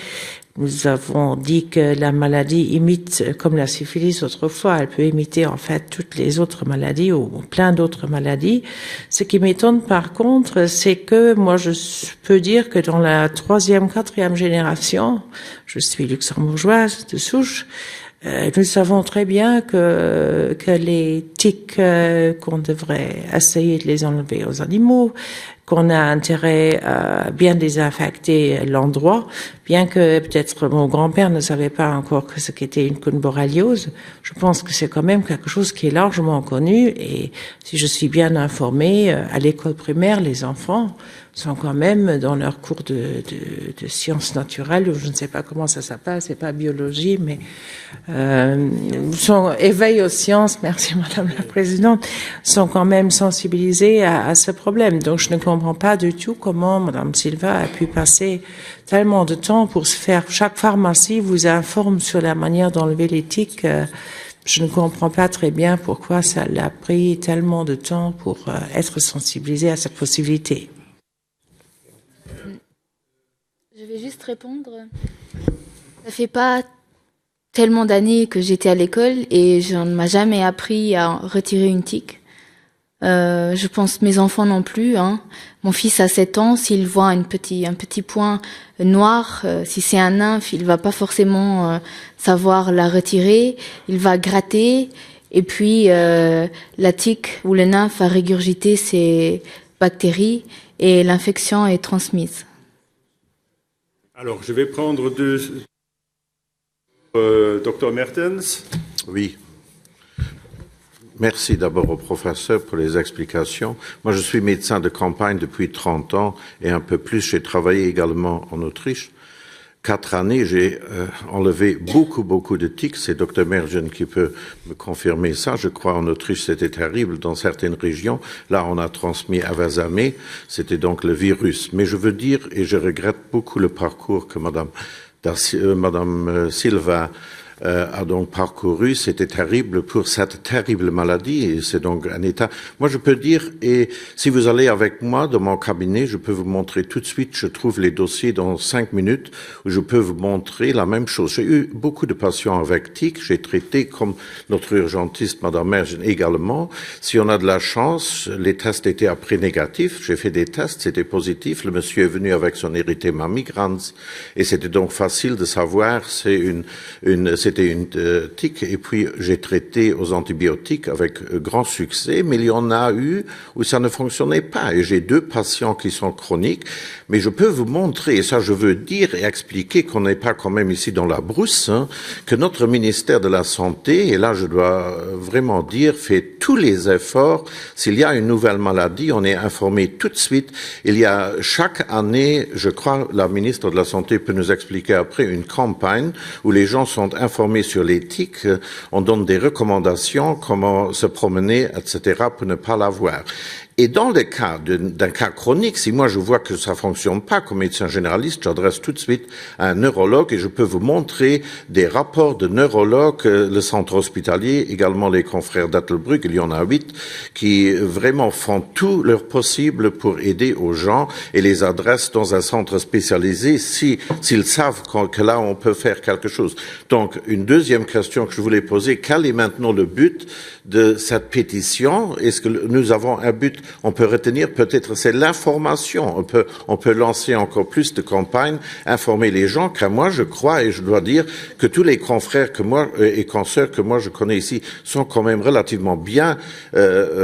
Nous avons dit que la maladie imite, comme la syphilis autrefois, elle peut imiter en fait toutes les autres maladies ou plein d'autres maladies. Ce qui m'étonne par contre, c'est que moi je peux dire que dans la 3e, 4e génération, je suis luxembourgeoise de souche, nous savons très bien que les tiques qu'on devrait essayer de les enlever aux animaux, qu'on a intérêt à bien désinfecter l'endroit, bien que peut-être mon grand-père ne savait pas encore que ce qu'était une borréliose. Je pense que c'est quand même quelque chose qui est largement connu et si je suis bien informée, à l'école primaire, les enfants sont quand même dans leur cours de sciences naturelles, ou je ne sais pas comment ça s'appelle, c'est pas biologie, mais sont éveil aux sciences, merci Madame la Présidente, sont quand même sensibilisés à ce problème. Donc je ne comprends pas du tout comment Madame Silva a pu passer tellement de temps pour se faire. Chaque pharmacie vous informe sur la manière d'enlever les tiques. Je ne comprends pas très bien pourquoi ça l'a pris tellement de temps pour être sensibilisé à cette possibilité. Je vais juste répondre. Ça fait pas tellement d'années que j'étais à l'école et je ne m'a jamais appris à retirer une tique. Je pense mes enfants non plus. Hein. Mon fils a 7 ans, s'il voit un petit point noir, si c'est un nymphe, il va pas forcément savoir la retirer. Il va gratter et puis la tique ou le nymphe va régurgiter ses bactéries et l'infection est transmise. Alors, je vais prendre Dr Mertens. Oui. Merci d'abord au professeur pour les explications. Moi, je suis médecin de campagne depuis 30 ans et un peu plus. J'ai travaillé également en Autriche. 4 années, j'ai enlevé beaucoup de tiques. C'est Dr Mergen qui peut me confirmer ça. Je crois en Autriche, c'était terrible dans certaines régions. Là, on a transmis Avazamé. C'était donc le virus. Mais je veux dire, et je regrette beaucoup le parcours que Madame Silva a donc parcouru. C'était terrible pour cette terrible maladie et c'est donc un état. Moi, je peux dire, et si vous allez avec moi dans mon cabinet, je peux vous montrer tout de suite, je trouve les dossiers dans 5 minutes où je peux vous montrer la même chose. J'ai eu beaucoup de patients avec tic, j'ai traité comme notre urgentiste, Madame Mergen également. Si on a de la chance, les tests étaient après négatifs. J'ai fait des tests, c'était positif. Le monsieur est venu avec son érythéma migrans et c'était donc facile de savoir, c'était une tique et puis j'ai traité aux antibiotiques avec grand succès, mais il y en a eu où ça ne fonctionnait pas et j'ai 2 patients qui sont chroniques, mais je peux vous montrer, et ça je veux dire et expliquer qu'on n'est pas quand même ici dans la brousse, hein, que notre ministère de la Santé, et là je dois vraiment dire, fait tous les efforts. S'il y a une nouvelle maladie, on est informé tout de suite. Il y a chaque année, je crois, la ministre de la Santé peut nous expliquer après, une campagne où les gens sont informés informer sur l'éthique, on donne des recommandations, comment se promener, etc., pour ne pas l'avoir. Et dans le cas d'un cas chronique, si moi je vois que ça fonctionne pas comme médecin généraliste, j'adresse tout de suite à un neurologue et je peux vous montrer des rapports de neurologues, le centre hospitalier, également les confrères d'Attelbrück, il y en a 8, qui vraiment font tout leur possible pour aider aux gens et les adressent dans un centre spécialisé s'ils savent que là on peut faire quelque chose. Donc, une deuxième question que je voulais poser, quel est maintenant le but de cette pétition? Est-ce que nous avons un but? On peut retenir peut-être c'est l'information. On peut lancer encore plus de campagnes, informer les gens, car moi je crois et je dois dire que tous les confrères que moi et consoeurs que moi je connais ici sont quand même relativement bien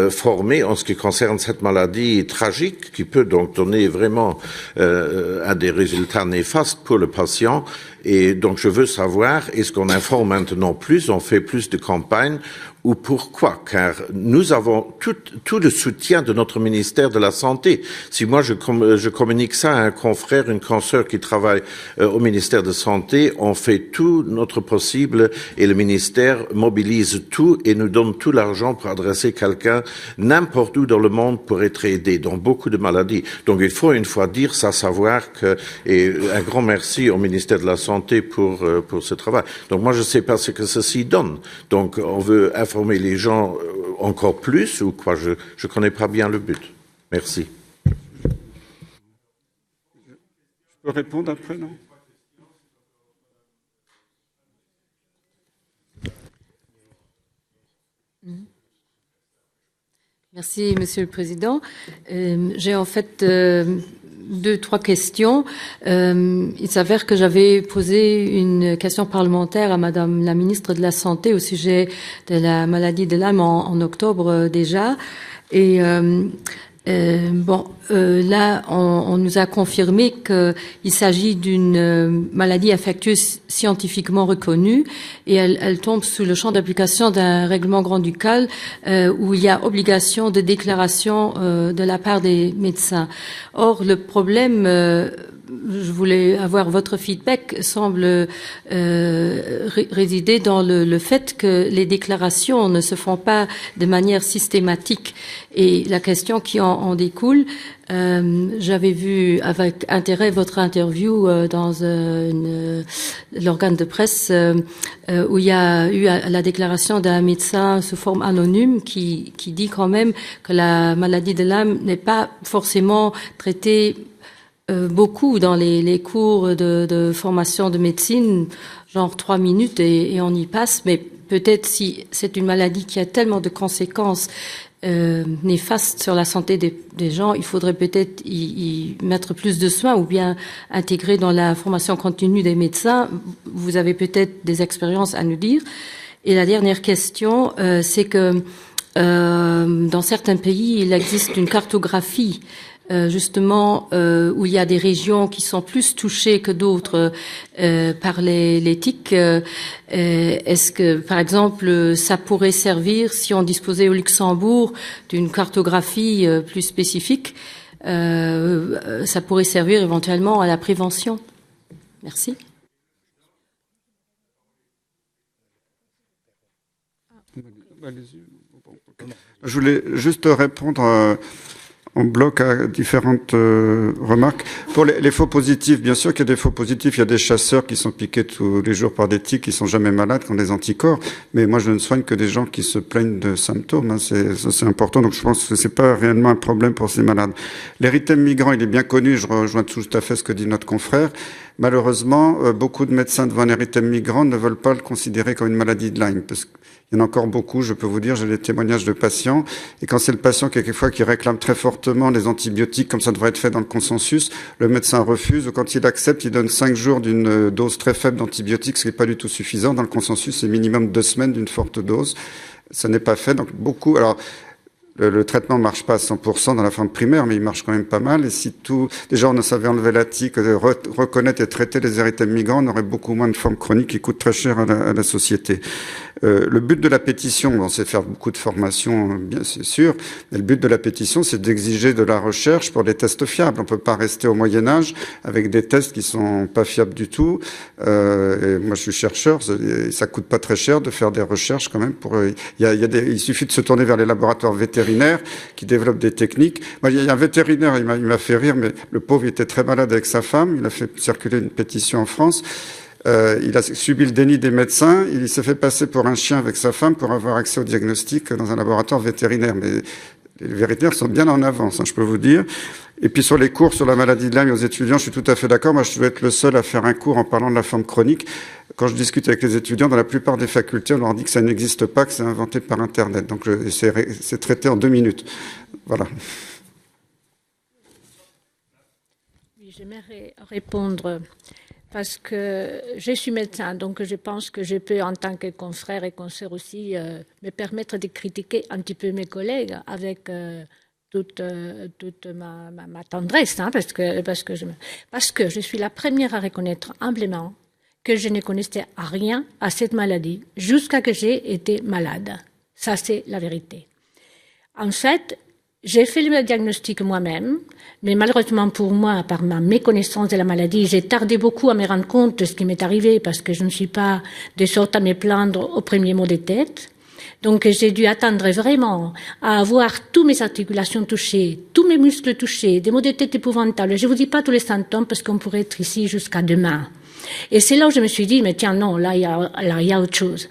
formés en ce qui concerne cette maladie tragique qui peut donc donner vraiment à des résultats néfastes pour le patient. Et donc je veux savoir, est-ce qu'on informe maintenant plus, on fait plus de campagnes ou pourquoi? Car nous avons tout le soutien de notre ministère de la Santé. Si moi je communique ça à un confrère, une consoeur qui travaille au ministère de Santé, on fait tout notre possible et le ministère mobilise tout et nous donne tout l'argent pour adresser quelqu'un n'importe où dans le monde pour être aidé dans beaucoup de maladies. Donc il faut une fois dire ça, savoir que, et un grand merci au ministère de la Santé pour ce travail. Donc moi je ne sais pas ce que ceci donne. Donc on veut informer les gens encore plus ou quoi? Je ne connais pas bien le but. Merci. Je peux répondre après, non? Merci, Monsieur le Président. J'ai en fait 2-3 questions. Il s'avère que j'avais posé une question parlementaire à Madame la ministre de la Santé au sujet de la maladie de Lyme en octobre déjà. Et là, on nous a confirmé qu'il s'agit d'une maladie infectieuse scientifiquement reconnue et elle tombe sous le champ d'application d'un règlement grand-ducal où il y a obligation de déclaration de la part des médecins. Or, le problème, je voulais avoir votre feedback, semble résider dans le fait que les déclarations ne se font pas de manière systématique. Et la question qui en découle, j'avais vu avec intérêt votre interview dans l'organe de presse où il y a eu la déclaration d'un médecin sous forme anonyme qui dit quand même que la maladie de Lyme n'est pas forcément traitée beaucoup dans les cours de formation de médecine, genre 3 minutes et on y passe, mais peut-être si c'est une maladie qui a tellement de conséquences néfastes sur la santé des gens, il faudrait peut-être y mettre plus de soins ou bien intégrer dans la formation continue des médecins. Vous avez peut-être des expériences à nous dire. Et la dernière question, c'est que dans certains pays, il existe une cartographie justement où il y a des régions qui sont plus touchées que d'autres par les tiques. Est-ce que, par exemple, ça pourrait servir, si on disposait au Luxembourg d'une cartographie plus spécifique, ça pourrait servir éventuellement à la prévention? Merci. Je voulais juste répondre en bloc à différentes remarques. Pour les faux positifs, bien sûr qu'il y a des faux positifs. Il y a des chasseurs qui sont piqués tous les jours par des tiques, qui sont jamais malades, qui ont des anticorps. Mais moi, je ne soigne que des gens qui se plaignent de symptômes. Hein. C'est important. Donc, je pense que c'est pas réellement un problème pour ces malades. L'érythème migrant, il est bien connu. Je rejoins tout à fait ce que dit notre confrère. Malheureusement, beaucoup de médecins devant un érythème migrant ne veulent pas le considérer comme une maladie de Lyme, parce qu'il y en a encore beaucoup, je peux vous dire, j'ai des témoignages de patients, et quand c'est le patient quelquefois qui réclame très fortement des antibiotiques, comme ça devrait être fait dans le consensus, le médecin refuse, ou quand il accepte, il donne 5 jours d'une dose très faible d'antibiotiques, ce qui n'est pas du tout suffisant. Dans le consensus, c'est minimum 2 semaines d'une forte dose. Ça n'est pas fait, donc beaucoup... Alors, le traitement marche pas à 100% dans la forme primaire, mais il marche quand même pas mal. Et si déjà on savait enlever la tique, reconnaître et traiter les érythèmes migrants, on aurait beaucoup moins de formes chroniques qui coûtent très cher à la société. Le but de la pétition, bon, c'est faire beaucoup de formations, bien c'est sûr, mais le but de la pétition, c'est d'exiger de la recherche pour des tests fiables. On peut pas rester au Moyen-Âge avec des tests qui sont pas fiables du tout. Et moi, je suis chercheur, ça coûte pas très cher de faire des recherches quand même. Il suffit de se tourner vers les laboratoires vétérinaires qui développent des techniques. Moi, il y a un vétérinaire, il m'a fait rire, mais le pauvre il était très malade avec sa femme. Il a fait circuler une pétition en France. Il a subi le déni des médecins. Il s'est fait passer pour un chien avec sa femme pour avoir accès au diagnostic dans un laboratoire vétérinaire. Mais les vétérinaires sont bien en avance, hein, je peux vous dire. Et puis sur les cours sur la maladie de Lyme aux étudiants, je suis tout à fait d'accord. Moi, je dois être le seul à faire un cours en parlant de la forme chronique. Quand je discute avec les étudiants, dans la plupart des facultés, on leur dit que ça n'existe pas, que c'est inventé par Internet. Donc c'est traité en 2 minutes. Voilà. Oui, j'aimerais répondre parce que je suis médecin, donc je pense que je peux, en tant que confrère et consoeur aussi, me permettre de critiquer un petit peu mes collègues avec toute ma tendresse, hein, parce que je suis la première à reconnaître humblement que je ne connaissais rien à cette maladie jusqu'à que j'ai été malade. Ça, c'est la vérité. En fait, j'ai fait le diagnostic moi-même, mais malheureusement pour moi, par ma méconnaissance de la maladie, j'ai tardé beaucoup à me rendre compte de ce qui m'est arrivé parce que je ne suis pas de sorte à me plaindre au premier mot de tête. Donc j'ai dû attendre vraiment à avoir toutes mes articulations touchées, tous mes muscles touchés, des maux de tête épouvantables. Je vous dis pas tous les symptômes parce qu'on pourrait être ici jusqu'à demain. Et c'est là où je me suis dit, mais tiens, non, là, il y a autre chose.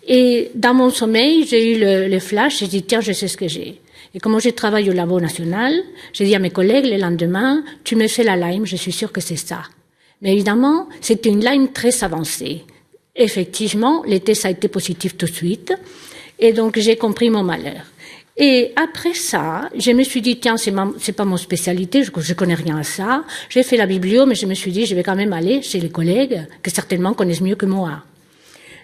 Et dans mon sommeil, j'ai eu le flash, j'ai dit, tiens, je sais ce que j'ai. Et comme je travaille au Labo national, j'ai dit à mes collègues le lendemain, tu me fais la Lyme, je suis sûre que c'est ça. Mais évidemment, c'était une Lyme très avancée. Effectivement, les tests a été positif tout de suite. Et donc, j'ai compris mon malheur. Et après ça, je me suis dit, tiens, c'est pas mon spécialité, je connais rien à ça. J'ai fait la biblio, mais je me suis dit, je vais quand même aller chez les collègues, que certainement connaissent mieux que moi.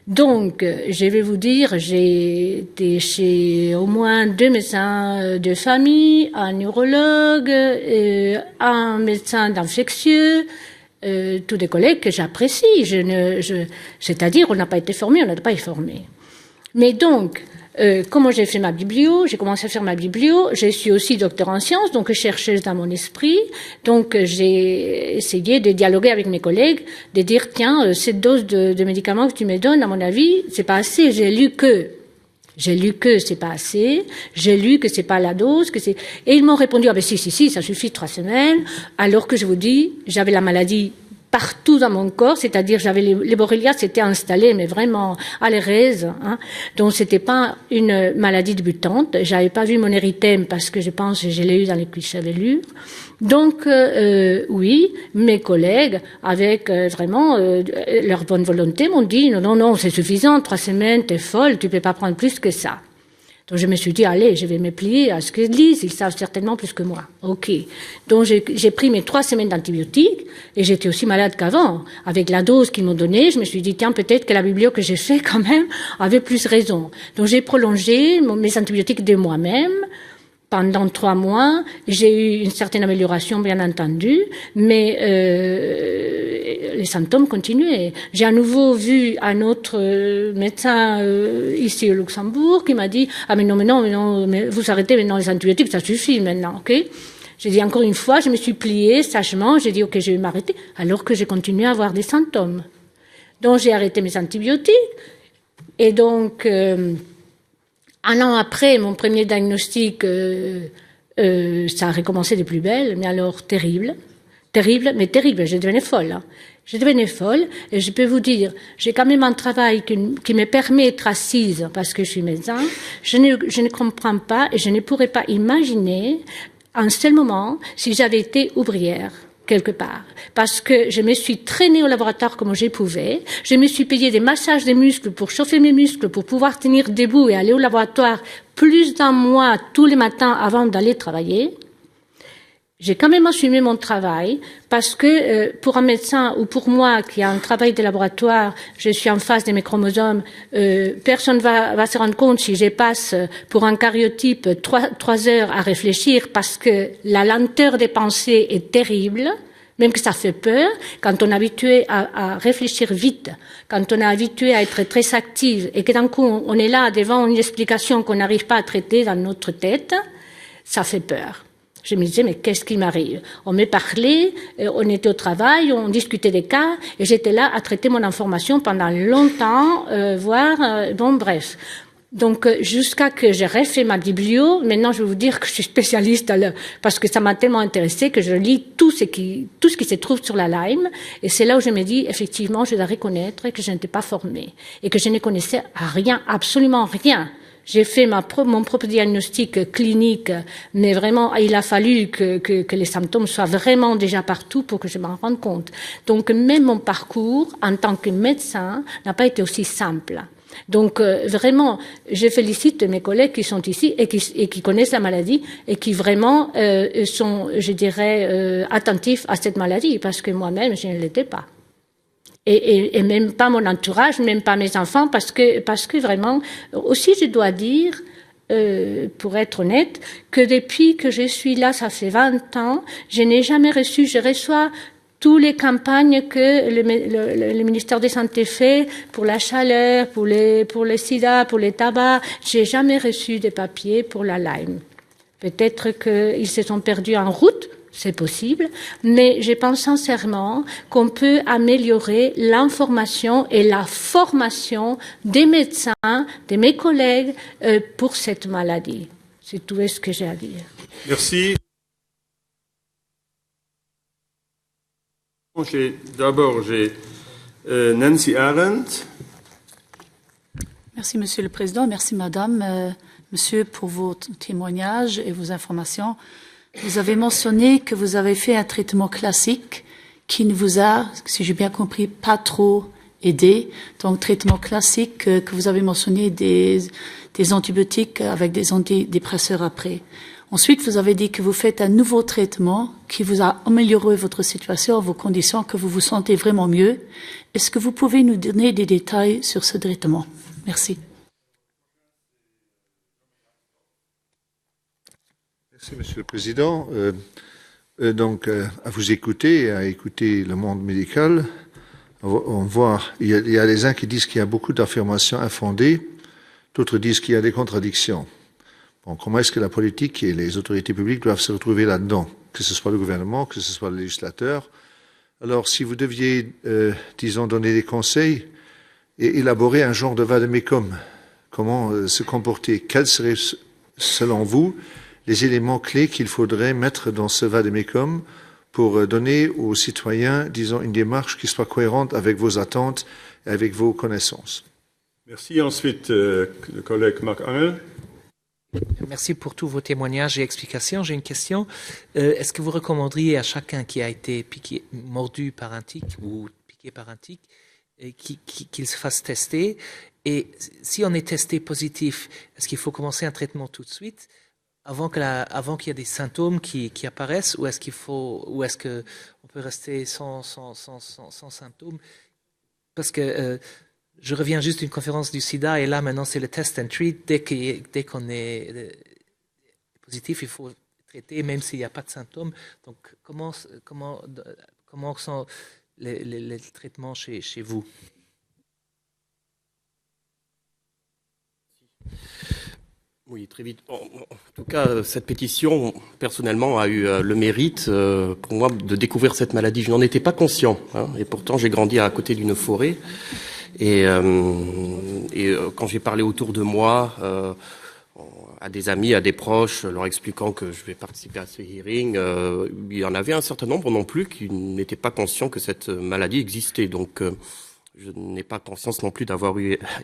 Donc, je vais vous dire, j'ai été chez au moins 2 médecins de famille, un neurologue, un médecin d'infectieux, tous des collègues que j'apprécie. C'est-à-dire, on n'a pas été formés, on n'a pas été formés. Mais donc, comment j'ai fait ma biblio? J'ai commencé à faire ma biblio. Je suis aussi docteur en sciences, donc chercheuse dans mon esprit. Donc, j'ai essayé de dialoguer avec mes collègues, de dire, tiens, cette dose de médicaments que tu me donnes, à mon avis, c'est pas assez. J'ai lu que c'est pas assez. J'ai lu que c'est pas la dose, et ils m'ont répondu, ah ben si, ça suffit 3 semaines. Alors que je vous dis, j'avais la maladie partout dans mon corps, c'est-à-dire j'avais les borrélias s'étaient installés, mais vraiment à l'érèse, hein. Donc c'était pas une maladie débutante. J'avais pas vu mon érythème parce que je pense que je l'ai eu dans les cuisses chevelures. Donc oui, mes collègues, avec vraiment leur bonne volonté, m'ont dit non, c'est suffisant, 3 semaines, t'es folle, tu peux pas prendre plus que ça. Donc je me suis dit, allez, je vais me plier à ce qu'ils disent, ils savent certainement plus que moi. Ok. Donc j'ai pris mes 3 semaines d'antibiotiques, et j'étais aussi malade qu'avant. Avec la dose qu'ils m'ont donnée, je me suis dit, tiens, peut-être que la biblio que j'ai fait quand même avait plus raison. Donc j'ai prolongé mes antibiotiques de moi-même. Pendant 3 mois, j'ai eu une certaine amélioration, bien entendu, mais les symptômes continuaient. J'ai à nouveau vu un autre médecin ici au Luxembourg qui m'a dit « Ah mais non, mais vous arrêtez maintenant les antibiotiques, ça suffit maintenant, ok ?» J'ai dit encore une fois, je me suis pliée sagement, j'ai dit « Ok, je vais m'arrêter », alors que j'ai continué à avoir des symptômes. Donc j'ai arrêté mes antibiotiques, et donc... 1 an après mon premier diagnostic, ça a recommencé de plus belle, mais alors terrible, je devenais folle. Hein. Je devenais folle, et je peux vous dire, j'ai quand même un travail qui me permet d'être assise parce que je suis médecin. Je ne comprends pas et je ne pourrais pas imaginer un seul moment si j'avais été ouvrière quelque part, parce que je me suis traînée au laboratoire comme je pouvais, je me suis payé des massages des muscles pour chauffer mes muscles, pour pouvoir tenir debout et aller au laboratoire plus d'un mois tous les matins avant d'aller travailler. J'ai quand même assumé mon travail parce que pour un médecin ou pour moi qui a un travail de laboratoire, je suis en face de mes chromosomes, personne va se rendre compte si je passe pour un karyotype 3 heures à réfléchir parce que la lenteur des pensées est terrible. Même que ça fait peur, quand on est habitué à réfléchir vite, quand on est habitué à être très active et que d'un coup on est là devant une explication qu'on n'arrive pas à traiter dans notre tête, ça fait peur. Je me disais, mais qu'est-ce qui m'arrive? On me parlait, on était au travail, on discutait des cas, et j'étais là à traiter mon information pendant longtemps, bon, bref. Donc, jusqu'à que j'ai refait ma biblio, maintenant je vais vous dire que je suis spécialiste parce que ça m'a tellement intéressé que je lis tout ce qui se trouve sur la Lyme, et c'est là où je me dis, effectivement, je dois reconnaître que je n'étais pas formée, et que je ne connaissais rien, absolument rien. J'ai fait mon propre diagnostic clinique, mais vraiment, il a fallu que les symptômes soient vraiment déjà partout pour que je m'en rende compte. Donc, même mon parcours en tant que médecin n'a pas été aussi simple. Donc, vraiment, je félicite mes collègues qui sont ici et qui connaissent la maladie et qui vraiment sont, je dirais, attentifs à cette maladie, parce que moi-même, je ne l'étais pas. Et même pas mon entourage, même pas mes enfants, parce que vraiment, aussi je dois dire, pour être honnête, que depuis que je suis là, ça fait 20 ans, je n'ai jamais reçu, je reçois toutes les campagnes que le ministère de Santé fait pour la chaleur, pour le sida, pour les tabacs. J'ai jamais reçu de papiers pour la Lyme. Peut-être qu'ils se sont perdus en route. C'est possible, mais je pense sincèrement qu'on peut améliorer l'information et la formation des médecins, de mes collègues, pour cette maladie. C'est tout ce que j'ai à dire. Merci. D'abord, j'ai Nancy Arendt. Merci, Monsieur le Président. Merci, Madame, Monsieur, pour vos témoignages et vos informations. Vous avez mentionné que vous avez fait un traitement classique qui ne vous a, si j'ai bien compris, pas trop aidé. Donc, traitement classique que vous avez mentionné des antibiotiques avec des antidépresseurs après. Ensuite, vous avez dit que vous faites un nouveau traitement qui vous a amélioré votre situation, vos conditions, que vous vous sentez vraiment mieux. Est-ce que vous pouvez nous donner des détails sur ce traitement? Merci. Merci, Monsieur le Président. À vous écouter et à écouter le monde médical, on voit, il y a les uns qui disent qu'il y a beaucoup d'affirmations infondées, d'autres disent qu'il y a des contradictions. Bon, comment est-ce que la politique et les autorités publiques doivent se retrouver là-dedans, que ce soit le gouvernement, que ce soit le législateur? Alors, si vous deviez, disons, donner des conseils et élaborer un genre de vade-mecum, comment se comporter? Quels seraient, selon vous, les éléments clés qu'il faudrait mettre dans ce vade-mecum pour donner aux citoyens, disons, une démarche qui soit cohérente avec vos attentes et avec vos connaissances? Merci. Ensuite, le collègue Marc Angel. Merci pour tous vos témoignages et explications. J'ai une question. Est-ce que vous recommanderiez à chacun qui a été mordu par un tic ou piqué par un tic qu'il se fasse tester? Et si on est testé positif, est-ce qu'il faut commencer un traitement tout de suite avant qu'il y ait des symptômes qui apparaissent, ou est-ce qu'on peut rester sans symptômes? Parce que je reviens juste d'une conférence du sida, et là maintenant c'est le test and treat. Dès qu'on est positif, il faut traiter même s'il n'y a pas de symptômes. Donc comment sont les traitements chez vous? Oui, très vite. En tout cas, cette pétition, personnellement, a eu le mérite, pour moi, de découvrir cette maladie. Je n'en étais pas conscient, et pourtant j'ai grandi à côté d'une forêt. Et quand j'ai parlé autour de moi, à des amis, à des proches, leur expliquant que je vais participer à ce hearing, il y en avait un certain nombre non plus qui n'étaient pas conscients que cette maladie existait. Donc, je n'ai pas conscience non plus d'avoir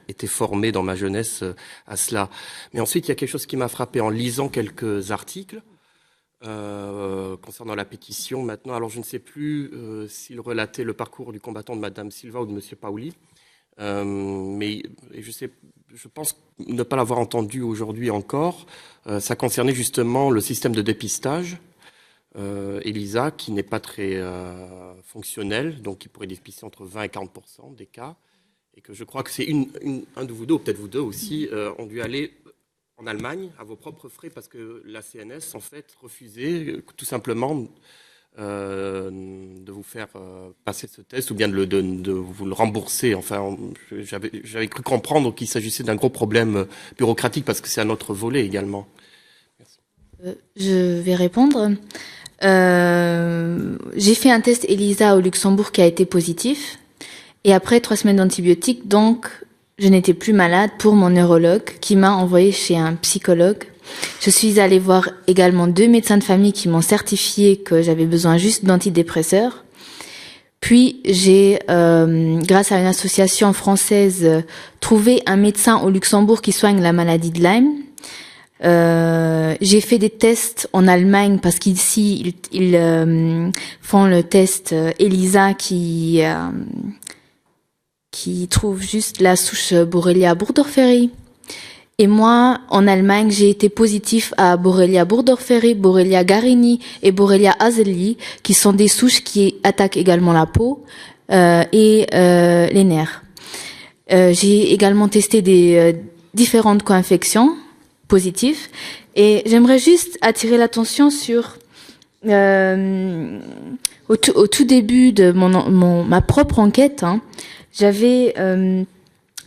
été formé dans ma jeunesse à cela. Mais ensuite, il y a quelque chose qui m'a frappé en lisant quelques articles concernant la pétition maintenant. Alors, je ne sais plus s'il relatait le parcours du combattant de Madame Silva ou de Monsieur Paoli, mais je pense ne pas l'avoir entendu aujourd'hui encore. Ça concernait justement le système de dépistage. ELISA, qui n'est pas très fonctionnel, donc qui pourrait dépister entre 20 et 40% des cas, et que je crois que c'est un de vous deux, ou peut-être vous deux aussi, ont dû aller en Allemagne à vos propres frais, parce que la CNS, en fait, refusait tout simplement de vous faire passer ce test ou bien de vous le rembourser. Enfin, j'avais cru comprendre qu'il s'agissait d'un gros problème bureaucratique parce que c'est un autre volet également. Je vais répondre. J'ai fait un test ELISA au Luxembourg qui a été positif. Et après 3 semaines d'antibiotiques, donc je n'étais plus malade pour mon neurologue qui m'a envoyé chez un psychologue. Je suis allée voir également 2 médecins de famille qui m'ont certifié que j'avais besoin juste d'antidépresseurs. Puis j'ai, grâce à une association française, trouvé un médecin au Luxembourg qui soigne la maladie de Lyme. J'ai fait des tests en Allemagne parce qu'ici ils font le test ELISA qui trouve juste la souche Borrelia burgdorferi. Et moi, en Allemagne, j'ai été positif à Borrelia burgdorferi, Borrelia garini et Borrelia hazeli, qui sont des souches qui attaquent également la peau et les nerfs. J'ai également testé des différentes co-infections positives. Et j'aimerais juste attirer l'attention sur au tout début de ma propre enquête, j'avais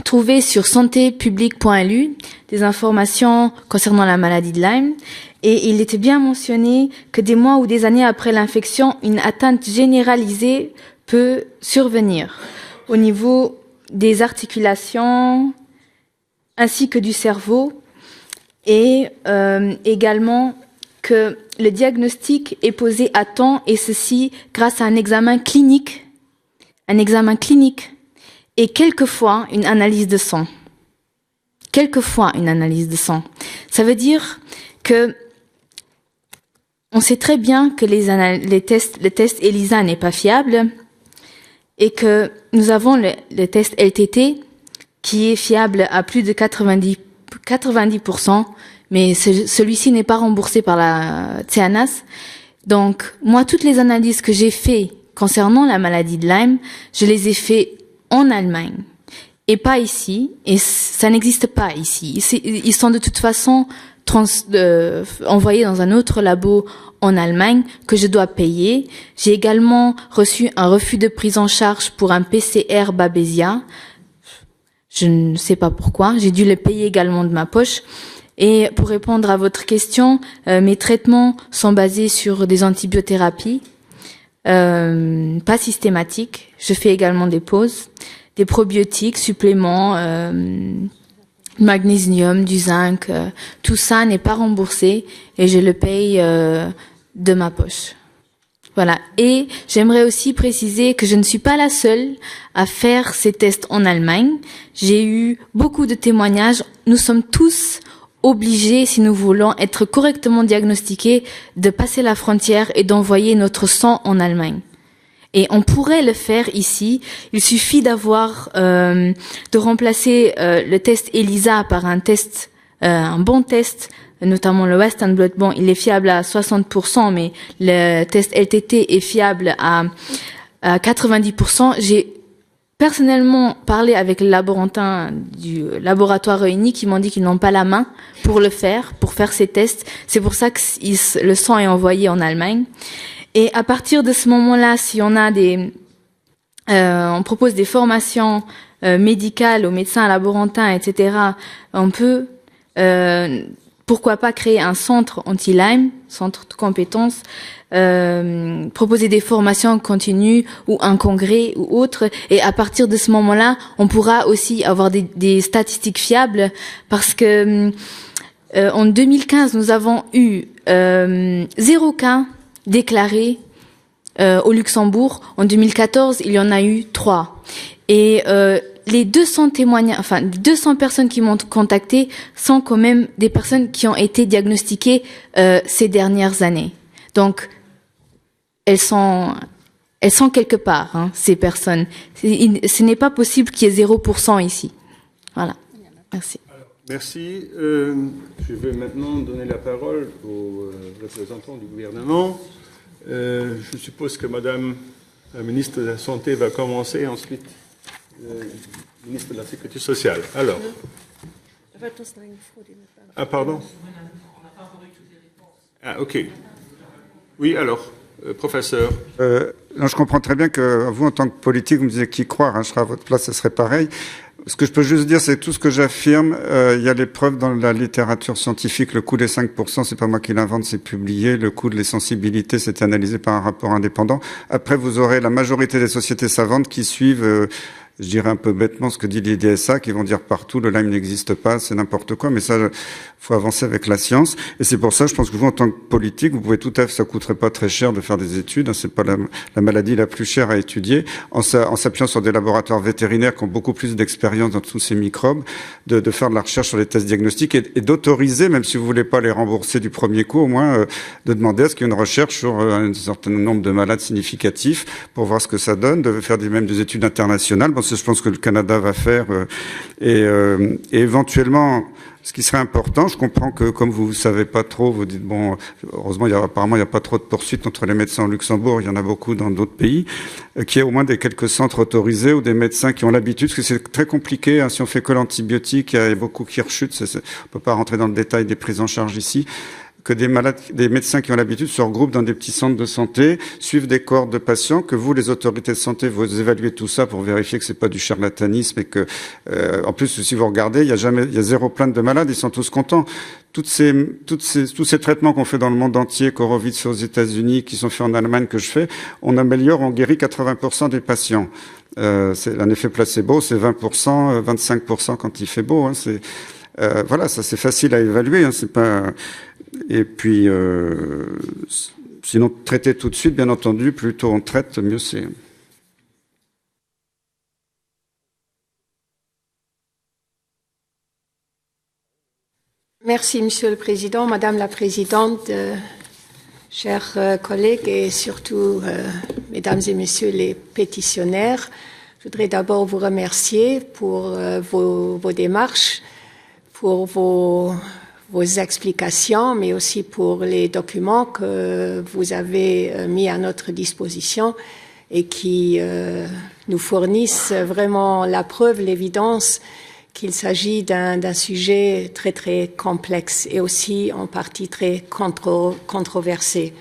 trouvé sur santépublique.lu des informations concernant la maladie de Lyme et il était bien mentionné que des mois ou des années après l'infection, une atteinte généralisée peut survenir au niveau des articulations ainsi que du cerveau et également que le diagnostic est posé à temps et ceci grâce à un examen clinique et quelquefois une analyse de sang. Ça veut dire que on sait très bien que le test ELISA n'est pas fiable et que nous avons le test LTT qui est fiable à plus de 90%, mais celui-ci n'est pas remboursé par la CNAS. Donc, moi, toutes les analyses que j'ai faites concernant la maladie de Lyme, je les ai faites en Allemagne et pas ici, et ça n'existe pas ici. Ils sont de toute façon envoyés dans un autre labo en Allemagne que je dois payer. J'ai également reçu un refus de prise en charge pour un PCR Babesia. Je ne sais pas pourquoi. J'ai dû le payer également de ma poche. Et pour répondre à votre question, mes traitements sont basés sur des antibiothérapies, pas systématiques. Je fais également des pauses, des probiotiques, suppléments, magnésium, du zinc. Tout ça n'est pas remboursé et je le paye de ma poche. Voilà. Et j'aimerais aussi préciser que je ne suis pas la seule à faire ces tests en Allemagne. J'ai eu beaucoup de témoignages. Nous sommes tous obligés, si nous voulons être correctement diagnostiqués, de passer la frontière et d'envoyer notre sang en Allemagne. Et on pourrait le faire ici. Il suffit d'avoir, de remplacer le test ELISA par un test, un bon test, notamment le Western Blot. Bon, il est fiable à 60%, mais le test LTT est fiable à 90%. J'ai personnellement parlé avec les laborantins du laboratoire réuni qui m'ont dit qu'ils n'ont pas la main pour faire ces tests. C'est pour ça que le sang est envoyé en Allemagne. Et à partir de ce moment-là, si on a on propose des formations médicales aux médecins laborantins, etc., on peut, pourquoi pas créer un centre anti-Lyme, centre de compétences, proposer des formations continues ou un congrès ou autre. Et à partir de ce moment-là, on pourra aussi avoir des statistiques fiables parce que en 2015, nous avons eu 0 cas déclarés au Luxembourg. En 2014, il y en a eu 3. Et les 200 témoignages, 200 personnes qui m'ont contacté sont quand même des personnes qui ont été diagnostiquées ces dernières années. Donc, elles sont quelque part, ces personnes. Ce n'est pas possible qu'il y ait 0% ici. Voilà. Merci. Alors, merci. Je vais maintenant donner la parole aux représentants du gouvernement. Je suppose que Madame la ministre de la Santé va commencer, ensuite ministre de la Sécurité sociale. Alors. Ah, pardon. Ah, ok. Oui, alors. Professeur. Non, je comprends très bien que vous, en tant que politique, vous me disiez qu'y croire. Hein, je serais à votre place, ce serait pareil. Ce que je peux juste dire, c'est tout ce que j'affirme. Il y a les preuves dans la littérature scientifique. Le coût des 5%, c'est pas moi qui l'invente, c'est publié. Le coût de l'essentibilité, c'est analysé par un rapport indépendant. Après, vous aurez la majorité des sociétés savantes qui suivent je dirais un peu bêtement ce que dit l'IDSA, qui vont dire partout, le Lyme n'existe pas, c'est n'importe quoi, mais ça, faut avancer avec la science. Et c'est pour ça, je pense que vous, en tant que politique, vous pouvez tout à fait, ça coûterait pas très cher de faire des études, hein, c'est pas la maladie la plus chère à étudier, en s'appuyant sur des laboratoires vétérinaires qui ont beaucoup plus d'expérience dans tous ces microbes, de faire de la recherche sur les tests diagnostiques et d'autoriser, même si vous voulez pas les rembourser du premier coup, au moins, de demander à ce qu'il y ait une recherche sur un certain nombre de malades significatifs pour voir ce que ça donne, de faire même des études internationales. Bon, je pense que le Canada va faire et éventuellement ce qui serait important, je comprends que comme vous savez pas trop, vous dites bon, heureusement apparemment il n'y a pas trop de poursuites entre les médecins au Luxembourg, il y en a beaucoup dans d'autres pays, qu'il y ait au moins quelques centres autorisés ou des médecins qui ont l'habitude, parce que c'est très compliqué, hein, si on fait que l'antibiotique, il y a beaucoup qui rechutent, on peut pas rentrer dans le détail des prises en charge ici, que des médecins qui ont l'habitude se regroupent dans des petits centres de santé, suivent des cohortes de patients, que vous, les autorités de santé, vous évaluez tout ça pour vérifier que c'est pas du charlatanisme et que, en plus, si vous regardez, il y a zéro plainte de malades, ils sont tous contents. Tous ces traitements qu'on fait dans le monde entier, Corovit fait aux États-Unis, qui sont faits en Allemagne, que je fais, on améliore, on guérit 80% des patients. C'est un effet placebo, c'est 20%, 25% quand il fait beau, hein, voilà, ça c'est facile à évaluer, hein, c'est pas. Et puis, sinon, traiter tout de suite, bien entendu, plus tôt on traite, mieux c'est. Merci, Monsieur le Président, Madame la Présidente, chers collègues et surtout, Mesdames et Messieurs les pétitionnaires. Je voudrais d'abord vous remercier pour vos démarches, pour vos explications, mais aussi pour les documents que vous avez mis à notre disposition et qui nous fournissent vraiment la preuve, l'évidence qu'il s'agit d'un sujet très très complexe et aussi en partie très controversé.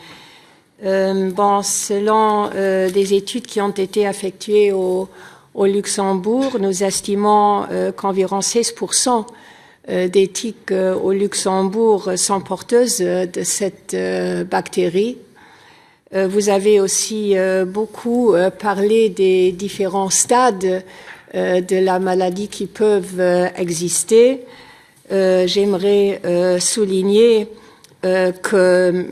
Selon des études qui ont été effectuées au Luxembourg, nous estimons qu'environ 16% des tiques au Luxembourg sont porteuses de cette bactérie. Vous avez aussi beaucoup parlé des différents stades de la maladie qui peuvent exister. J'aimerais souligner que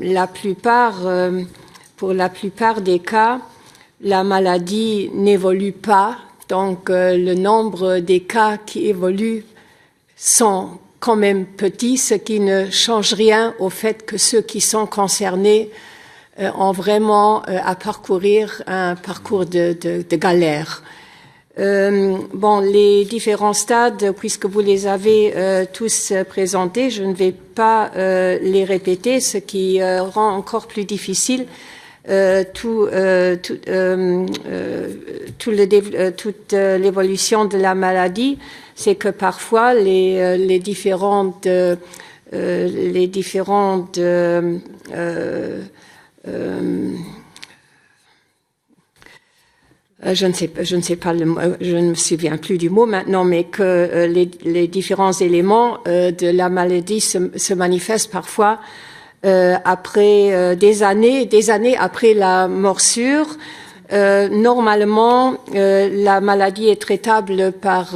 pour la plupart des cas, la maladie n'évolue pas. Donc, le nombre des cas qui évoluent sont quand même petits, ce qui ne change rien au fait que ceux qui sont concernés ont vraiment à parcourir un parcours de galère. Les différents stades, puisque vous les avez tous présentés, je ne vais pas les répéter, ce qui rend encore plus difficile toute l'évolution de la maladie. C'est que parfois les différentes je ne sais pas le mot, je ne me souviens plus du mot maintenant, mais que les différents éléments de la maladie se manifestent parfois après des années après la morsure. Normalement, la maladie est traitable par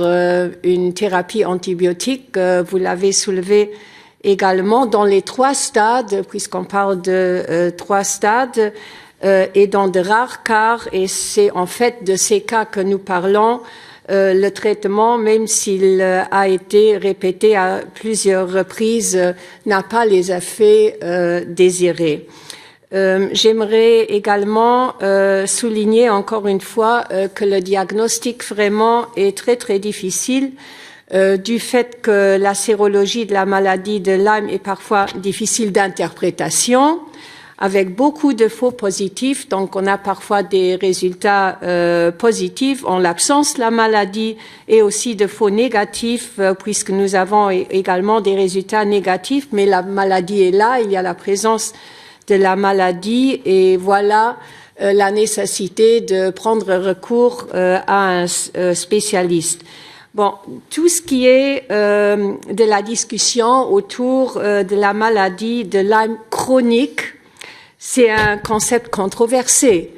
une thérapie antibiotique. Vous l'avez soulevé également dans les 3 stades, puisqu'on parle de 3 stades, et dans de rares cas, et c'est en fait de ces cas que nous parlons, le traitement, même s'il a été répété à plusieurs reprises, n'a pas les effets désirés. J'aimerais également souligner encore une fois que le diagnostic vraiment est très très difficile du fait que la sérologie de la maladie de Lyme est parfois difficile d'interprétation, avec beaucoup de faux positifs. Donc on a parfois des résultats positifs en l'absence de la maladie et aussi de faux négatifs, puisque nous avons également des résultats négatifs, mais la maladie est là, il y a la présence de la maladie et voilà la nécessité de prendre recours à un spécialiste. Bon, tout ce qui est de la discussion autour de la maladie de Lyme chronique, c'est un concept controversé.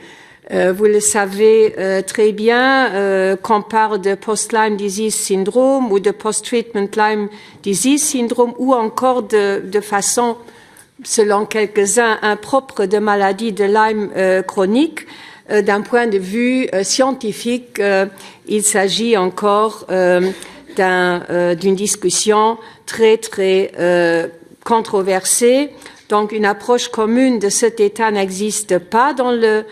Vous le savez très bien, qu'on parle de post-Lyme disease syndrome ou de post-treatment Lyme disease syndrome ou encore de façon, selon quelques-uns, impropre de maladie de Lyme chronique. D'un point de vue scientifique, il s'agit encore d'une discussion très controversée. Donc une approche commune de cet état n'existe pas dans le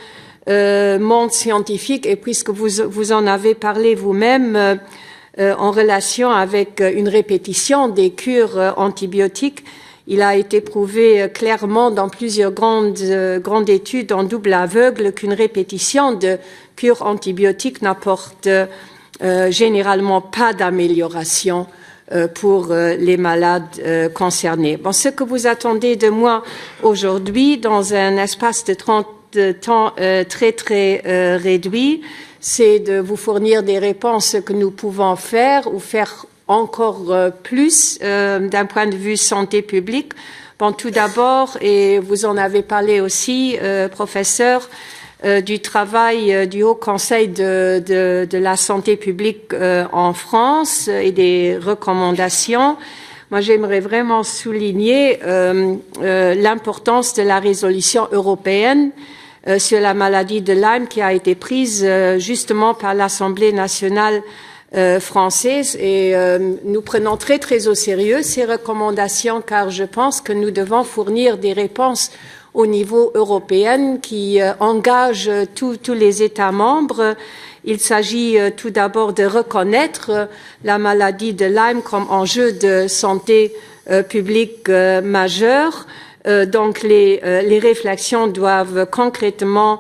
monde scientifique et puisque vous en avez parlé vous-même en relation avec une répétition des cures antibiotiques, il a été prouvé clairement dans plusieurs grandes études en double aveugle qu'une répétition de cures antibiotiques n'apporte généralement pas d'amélioration pour les malades concernés. Bon, ce que vous attendez de moi aujourd'hui dans un espace de temps très réduit, c'est de vous fournir des réponses que nous pouvons faire ou faire encore plus d'un point de vue santé publique. Bon, tout d'abord, et vous en avez parlé aussi, professeur, du travail du Haut Conseil de la santé publique en France et des recommandations. Moi, j'aimerais vraiment souligner l'importance de la résolution européenne sur la maladie de Lyme qui a été prise justement par l'Assemblée nationale française et nous prenons très au sérieux ces recommandations car je pense que nous devons fournir des réponses au niveau européen qui engagent tous les États membres. Il s'agit tout d'abord de reconnaître la maladie de Lyme comme enjeu de santé publique majeur. Donc les réflexions doivent concrètement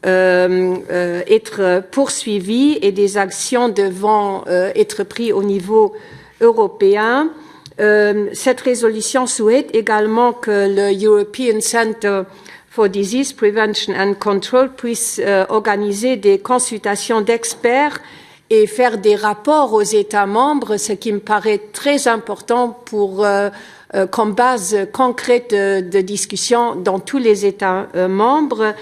être poursuivies et des actions devront être prises au niveau européen. Cette résolution souhaite également que le European Centre for Disease Prevention and Control puisse organiser des consultations d'experts et faire des rapports aux États membres, ce qui me paraît très important pour comme base concrète de discussion dans tous les États membres,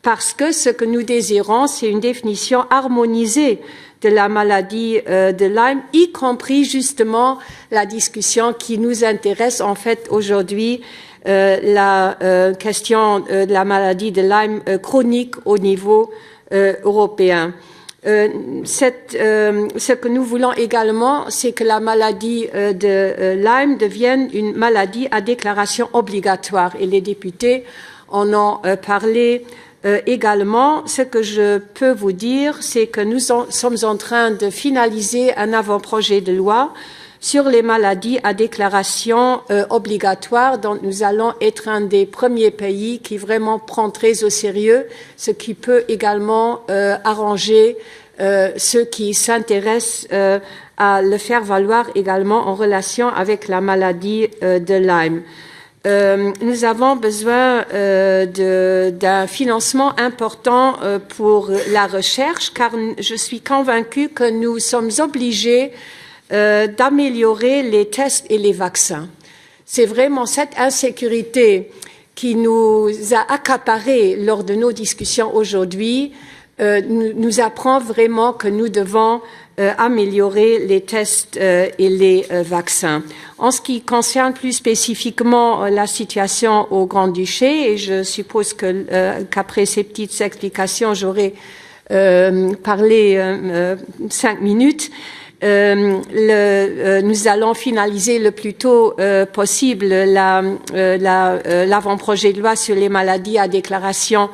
parce que ce que nous désirons, c'est une définition harmonisée de la maladie de Lyme, y compris justement la discussion qui nous intéresse en fait aujourd'hui, la question de la maladie de Lyme chronique au niveau européen. Ce que nous voulons également, c'est que la maladie de Lyme devienne une maladie à déclaration obligatoire. Et les députés en ont parlé également. Ce que je peux vous dire, c'est que nous sommes en train de finaliser un avant-projet de loi sur les maladies à déclaration obligatoire, dont nous allons être un des premiers pays qui vraiment prend très au sérieux, ce qui peut également arranger ceux qui s'intéressent à le faire valoir également en relation avec la maladie de Lyme. Nous avons besoin d'un financement important pour la recherche, car je suis convaincue que nous sommes obligés d'améliorer les tests et les vaccins. C'est vraiment cette insécurité qui nous a accaparés lors de nos discussions aujourd'hui, nous apprend vraiment que nous devons améliorer les tests et les vaccins. En ce qui concerne plus spécifiquement la situation au Grand-Duché, et je suppose qu'après ces petites explications, j'aurai parlé 5 minutes, nous allons finaliser le plus tôt possible l'avant-projet de loi sur les maladies à déclaration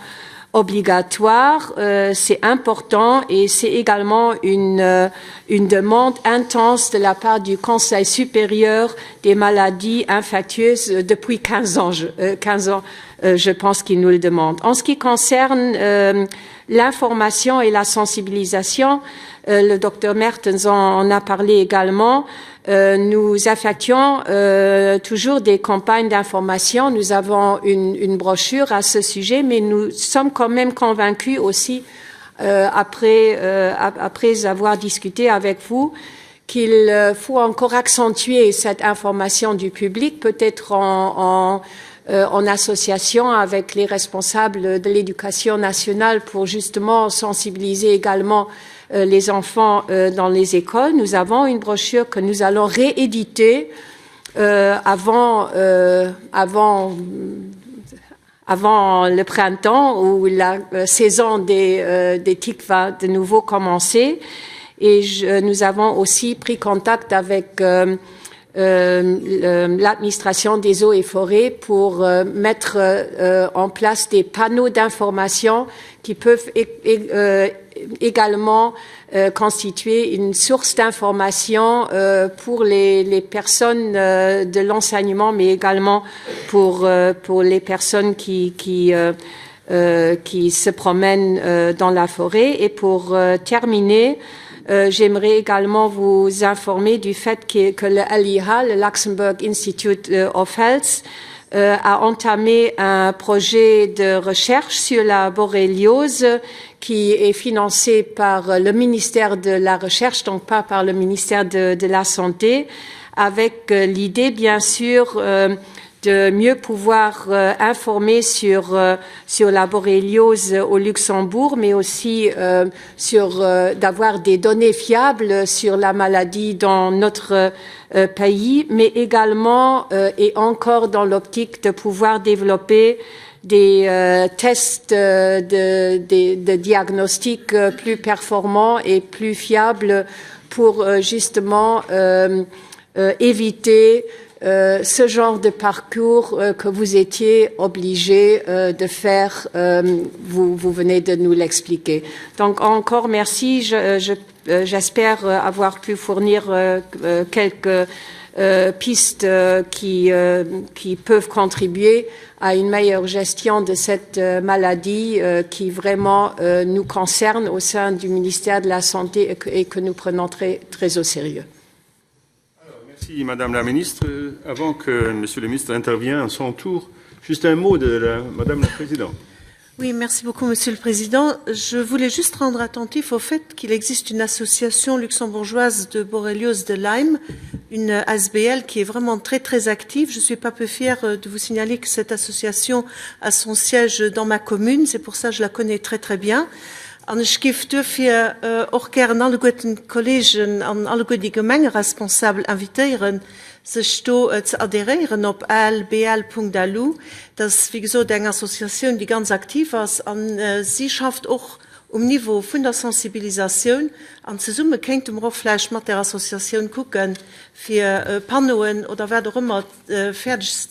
obligatoire. C'est important et c'est également une demande intense de la part du Conseil supérieur des maladies infectieuses depuis 15 ans. Je pense qu'il nous le demande. En ce qui concerne l'information et la sensibilisation, le docteur Mertens en a parlé également. nous effectuons toujours des campagnes d'information. Nous avons une brochure à ce sujet, mais nous sommes quand même convaincus aussi, après avoir discuté avec vous, qu'il faut encore accentuer cette information du public, peut-être en association avec les responsables de l'éducation nationale pour justement sensibiliser également les enfants dans les écoles. Nous avons une brochure que nous allons rééditer avant le printemps où la saison des TIC va de nouveau commencer. Et nous avons aussi pris contact avec l'administration des eaux et forêts pour mettre en place des panneaux d'information qui peuvent également constituer une source d'information pour les personnes de l'enseignement, mais également pour les personnes qui se promènent dans la forêt. Et pour terminer, j'aimerais également vous informer du fait que le LIH, le Luxembourg Institute of Health, a entamé un projet de recherche sur la borréliose qui est financé par le ministère de la Recherche, donc pas par le ministère de la Santé, avec l'idée, bien sûr, de mieux pouvoir informer sur la borréliose au Luxembourg, mais aussi d'avoir des données fiables sur la maladie dans notre pays, mais également et encore dans l'optique de pouvoir développer des tests de diagnostic plus performants et plus fiables pour justement éviter ce genre de parcours que vous étiez obligé de faire, vous venez de nous l'expliquer. Donc encore merci, j'espère avoir pu fournir quelques pistes qui peuvent contribuer à une meilleure gestion de cette maladie qui vraiment nous concerne au sein du ministère de la Santé et que nous prenons très, très au sérieux. Merci Madame la Ministre. Avant que Monsieur le Ministre intervienne à son tour, juste un mot de Madame la Présidente. Oui, merci beaucoup Monsieur le Président. Je voulais juste rendre attentif au fait qu'il existe une association luxembourgeoise de borréliose de Lyme, une ASBL qui est vraiment très très active. Je suis pas peu fière de vous signaler que cette association a son siège dans ma commune, c'est pour ça que je la connais très très bien. En ich gif dürfir auch gerne alle guten Kollegen an alle gute Gemengeresponsable invitieren, sich zu adherieren op lbl.lu. Das wie gesagt eine Association, die ganz aktiv ist. Sie schafft auch Niveau von der Sensibilisation an ze Summe kennt Rohfleisch mit der Association gucken für Panoen oder wer auch immer fertig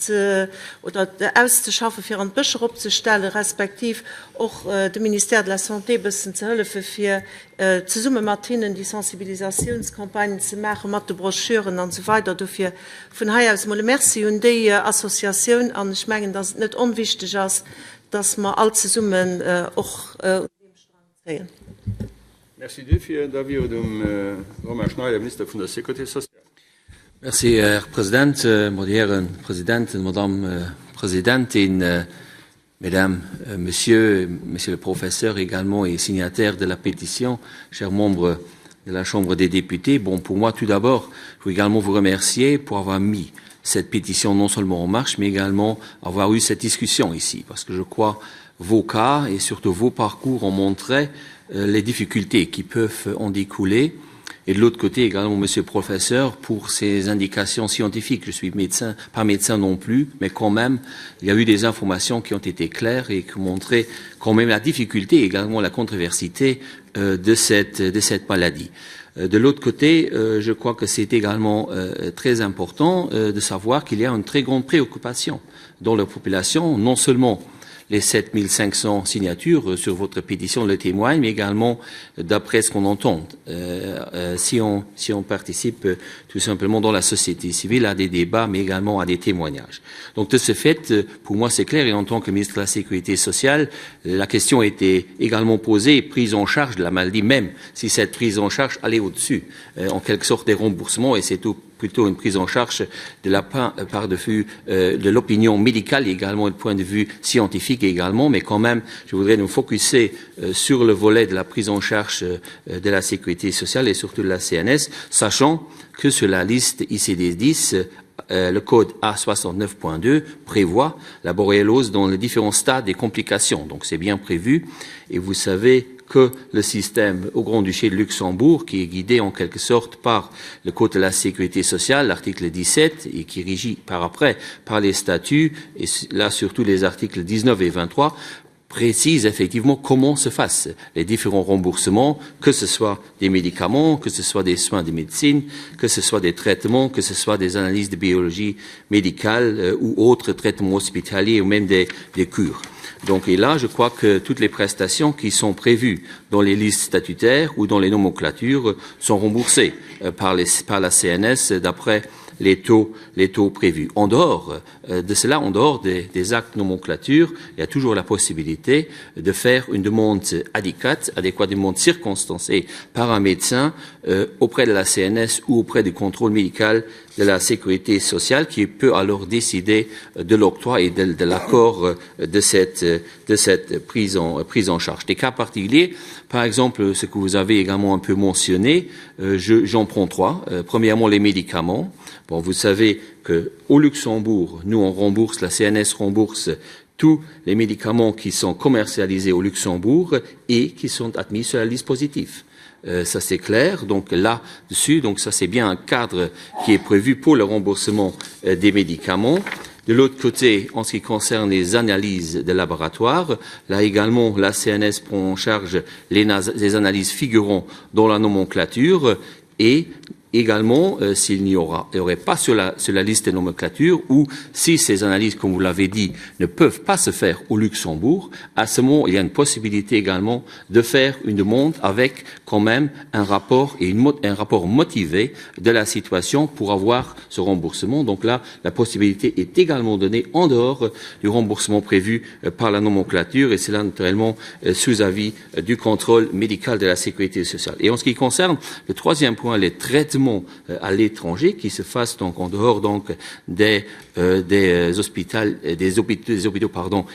oder auszuschaffen für einen Büscher abzustellen, respektiv auch dem Ministère de la Santé bisschen zu helfen für zu Summe Martinen die Sensibilisationskampagnen zu machen, mit den Broschüren und so weiter. Dafür von hier aus mal merci und die Association an ich meine, dass es nicht unwichtig ist, dass man all zusammen auch Merci dafür, David Romain Schneider, Minister von der Sécurité sociale. Merci, Herr Präsident, meine Herren Präsidenten, Madame Präsidentin, Mesdames, Monsieur le Professeur également et signataire de la pétition, chers membres de la Chambre des députés. Bon, pour moi, tout d'abord, je veux également vous remercier pour avoir mis cette pétition non seulement en marche, mais également avoir eu cette discussion ici, parce que je crois vos cas et surtout vos parcours ont montré les difficultés qui peuvent en découler. Et de l'autre côté également, Monsieur le Professeur, pour ces indications scientifiques. Je suis médecin, pas médecin non plus, mais quand même, il y a eu des informations qui ont été claires et qui montraient quand même la difficulté et également la controversité de cette maladie. De l'autre côté, je crois que c'est également très important de savoir qu'il y a une très grande préoccupation dans la population, non seulement les 7500 signatures sur votre pétition le témoignent, mais également d'après ce qu'on entend. Si on participe tout simplement dans la société civile à des débats, mais également à des témoignages. Donc de ce fait, pour moi c'est clair, et en tant que ministre de la Sécurité sociale, la question était également posée, prise en charge de la maladie, même si cette prise en charge allait au-dessus, en quelque sorte des remboursements, et c'est tout plutôt une prise en charge de la part de vue de l'opinion médicale et également du point de vue scientifique également, mais quand même, je voudrais nous focuser sur le volet de la prise en charge de la sécurité sociale et surtout de la CNS, sachant que sur la liste ICD-10, le code A69.2 prévoit la borréliose dans les différents stades des complications. Donc c'est bien prévu et vous savez que le système au Grand-Duché de Luxembourg, qui est guidé en quelque sorte par le Code de la sécurité sociale, l'article 17, et qui est régi par les statuts, et là surtout les articles 19 et 23, précise effectivement comment se fassent les différents remboursements, que ce soit des médicaments, que ce soit des soins de médecine, que ce soit des traitements, que ce soit des analyses de biologie médicale ou autres traitements hospitaliers ou même des cures. Donc, et là, je crois que toutes les prestations qui sont prévues dans les listes statutaires ou dans les nomenclatures sont remboursées par la CNS d'après les taux prévus. En dehors de cela, en dehors des actes nomenclature, il y a toujours la possibilité de faire une demande adéquate, une demande circonstancée par un médecin auprès de la CNS ou auprès du contrôle médical de la sécurité sociale qui peut alors décider de l'octroi et de l'accord de cette prise en charge. Des cas particuliers, par exemple, ce que vous avez également un peu mentionné, j'en prends trois. Premièrement, les médicaments. Bon, vous savez qu'au Luxembourg, nous, on rembourse, la CNS rembourse tous les médicaments qui sont commercialisés au Luxembourg et qui sont admis sur la liste positive. Ça c'est clair, donc là-dessus, donc ça c'est bien un cadre qui est prévu pour le remboursement des médicaments. De l'autre côté, en ce qui concerne les analyses de laboratoire, là également la CNS prend en charge les analyses figurant dans la nomenclature et également, s'il n'y aurait pas sur la liste de nomenclature ou si ces analyses, comme vous l'avez dit, ne peuvent pas se faire au Luxembourg, à ce moment, il y a une possibilité également de faire une demande avec quand même un rapport et un rapport motivé de la situation pour avoir ce remboursement. Donc là, la possibilité est également donnée en dehors du remboursement prévu par la nomenclature et c'est là naturellement sous avis du contrôle médical de la sécurité sociale. Et en ce qui concerne le troisième point, les traitements à l'étranger qui se fassent donc en dehors donc des hôpitaux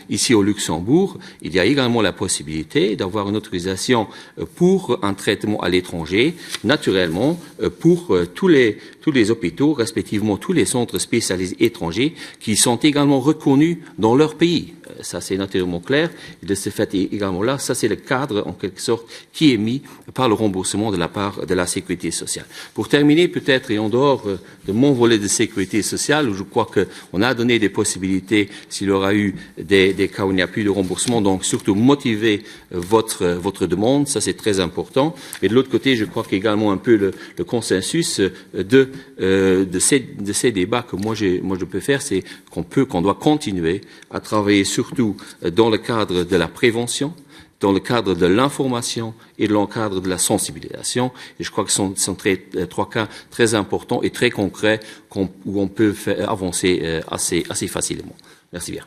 ici au Luxembourg, il y a également la possibilité d'avoir une autorisation pour un traitement à l'étranger, naturellement pour tous les hôpitaux, respectivement tous les centres spécialisés étrangers qui sont également reconnus dans leur pays. Ça, c'est naturellement clair. Et de ce fait, également là, ça, c'est le cadre, en quelque sorte, qui est mis par le remboursement de la part de la sécurité sociale. Pour terminer, peut-être, et en dehors de mon volet de sécurité sociale, où je crois qu'on a donné des possibilités s'il y aura eu des cas où il n'y a plus de remboursement, donc surtout motiver votre demande, ça, c'est très important. Mais de l'autre côté, je crois qu'également un peu le consensus de ces débats que moi je peux faire, c'est qu'on doit continuer à travailler surtout dans le cadre de la prévention, dans le cadre de l'information et dans le cadre de la sensibilisation. Et je crois que ce sont trois cas très importants et très concrets où on peut faire avancer assez facilement. Merci bien.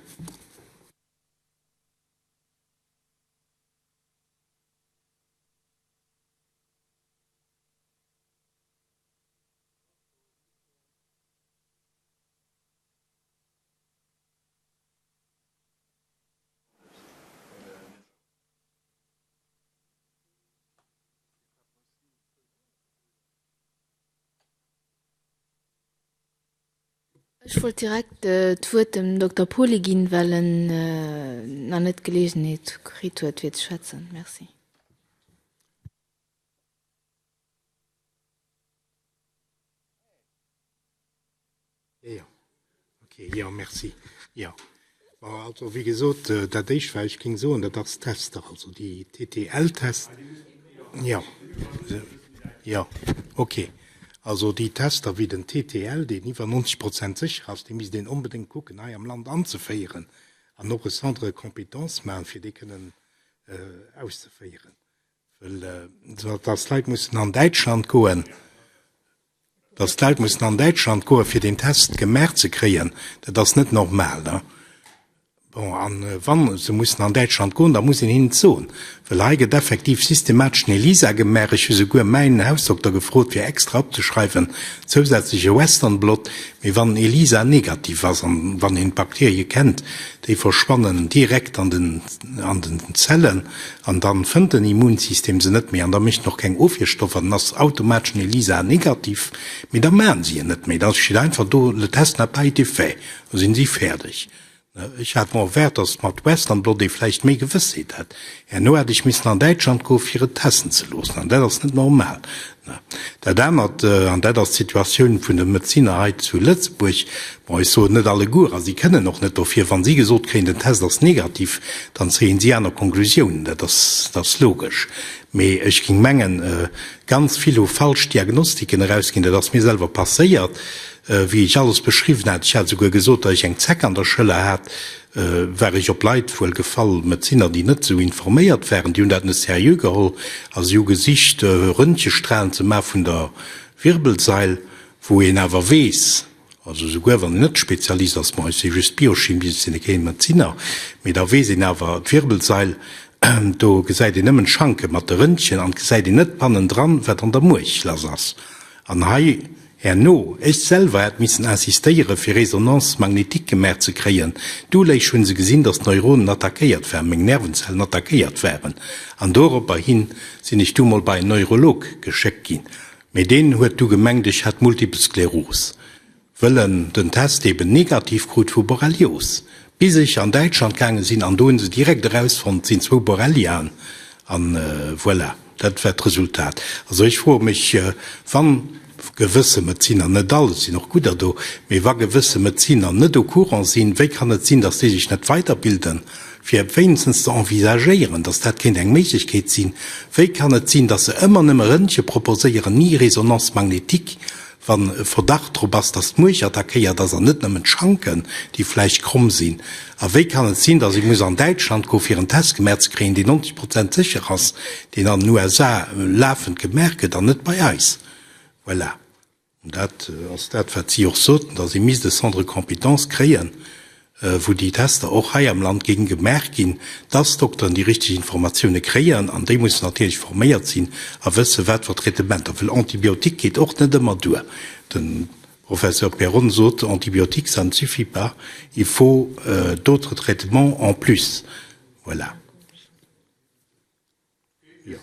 Ich wollte direkt dem Dr. Poli gehen, weil noch nicht gelesen hat, wird wird schätzen. Merci. Ja, okay, ja, merci. Ja. Also wie gesagt, das ist, weil ich ging so, und das Tester, also die TTL-Test. Ja. Ja, okay. Also die Tester wie den TTL, die über 90% sicher ist, die müssen den unbedingt gucken, am Land anzufeiern. Und noch eine andere Kompetenz machen, für die können auszufeiern. Weil das Leute müssen an Deutschland gehen. Das Leute müssen an Deutschland gehen, für den Test gemerkt zu kriegen. Das ist nicht normal. Ne? Bon, wann se mussssen an Deutschland goen, da muss hin zoun. Verleiget effektiv systematisch Elisa gemerk se go meinen Hausdoktor gefrot fir extra abzuschreifen zusätzliche Westernblot, wie wann Elisa negativ was wann hin Bakterie kennt, die verspannen direkt an den Zellen an dann fënnt den Immunsystem se net mehr an da mischt noch kein Ofierstoff an das automatisch Elisa negativ mit der Mä sie net mehr. Das steht einfach do le Test na PITF, da sind sie fertig. Ich hatte mal wert, dass mat Westernblot die vielleicht mé gewissheit hat. Ja, nur hätte ich miss an Deutschland go ihre Testen zu losen, an das ist nicht normal. Da dann hat an der Situation vun der Medizinerheit zu Lützburg war ich so net alle gut, sie kennen noch net dafür, wann sie gesot kriegen den Test das negativ, dann sehen sie an der Konklusion, das logisch. Me ich ging mengen ganz viele Falschdiagnostiken herausgehen, das mir selber passiert. Wie ich alles beschrieben hat, ich hatte sogar gesagt, dass ich einen Zeck an der Schule hatte, wäre ich op Leiit voll gefallen mit Sinner, die nicht so informiert wären, die hat eine seriös geholt, als ihr Gesicht Röntgenstrahlen zu machen von der Wirbelseil, wo ihr aber weiß. Also sogar wenn nicht Spezialist als man ist, just Biochemie, sind kein Mediziner, mit der Wesen aber die Wirbelseil, da seid ihr nimmen Schanke mit der Röntgen und seid ihr nicht pannen dran, wird an der Milch lassen. An Hai no, ich selber hat missen assistiere fir Resonanzmagnetik gemerk zu kreieren. Du leich schon se gesinn, dass Neuronen attackiert werden, még Nervenzellen attackiert werden. An Europa hin sinn ich du mal bei Neurolog gescheckt gin. Mit denen huet du gemengt, ich hat Multiple Sklerose. Wëllen den Test eben negativ gut vu Borrelios. Bis ich an Deutschland gange sinn, an doen se direkt raus von 2 Borrelian an voilà, dat wird Resultat. Also ich frage mich, wann gewisse Mediziner net alle sind noch gut do, me war gewisse Mediziner net do courant sind, wie kann es sein, dass die sich net weiterbilden, fir wenigstens zu envisagieren, dass dat kind eng Möglichkeit sinn, wie kann es sein, dass sie immer nimmer Röntgen proposieren, nie Resonanzmagnetik, wann Verdacht robust das Mulch attackiert, dass net nimmen Schranken, die vielleicht krumm sind. Aber wie kann es sein, dass ich muss an Deutschland go für einen Test gemerkt kriegen, die 90% sicher ist, den an USA laufend gemerkt, dann net bei Eis. Voilà. Und als dat verzieh auch so, dass sie mis de Centre Kompetenz kreen, wo die Tester auch hier am Land gegen gemerkt gehen, dass Doktoren die richtigen Informationen kreieren, an dem muss natürlich formiert sein, a wisse wat für Treatment. Weil Antibiotik geht auch nicht immer durch. Den Professor Perron sagt, Antibiotik, ça ne suffit pas. Il faut d'autres traitements en plus. Voilà. Ja.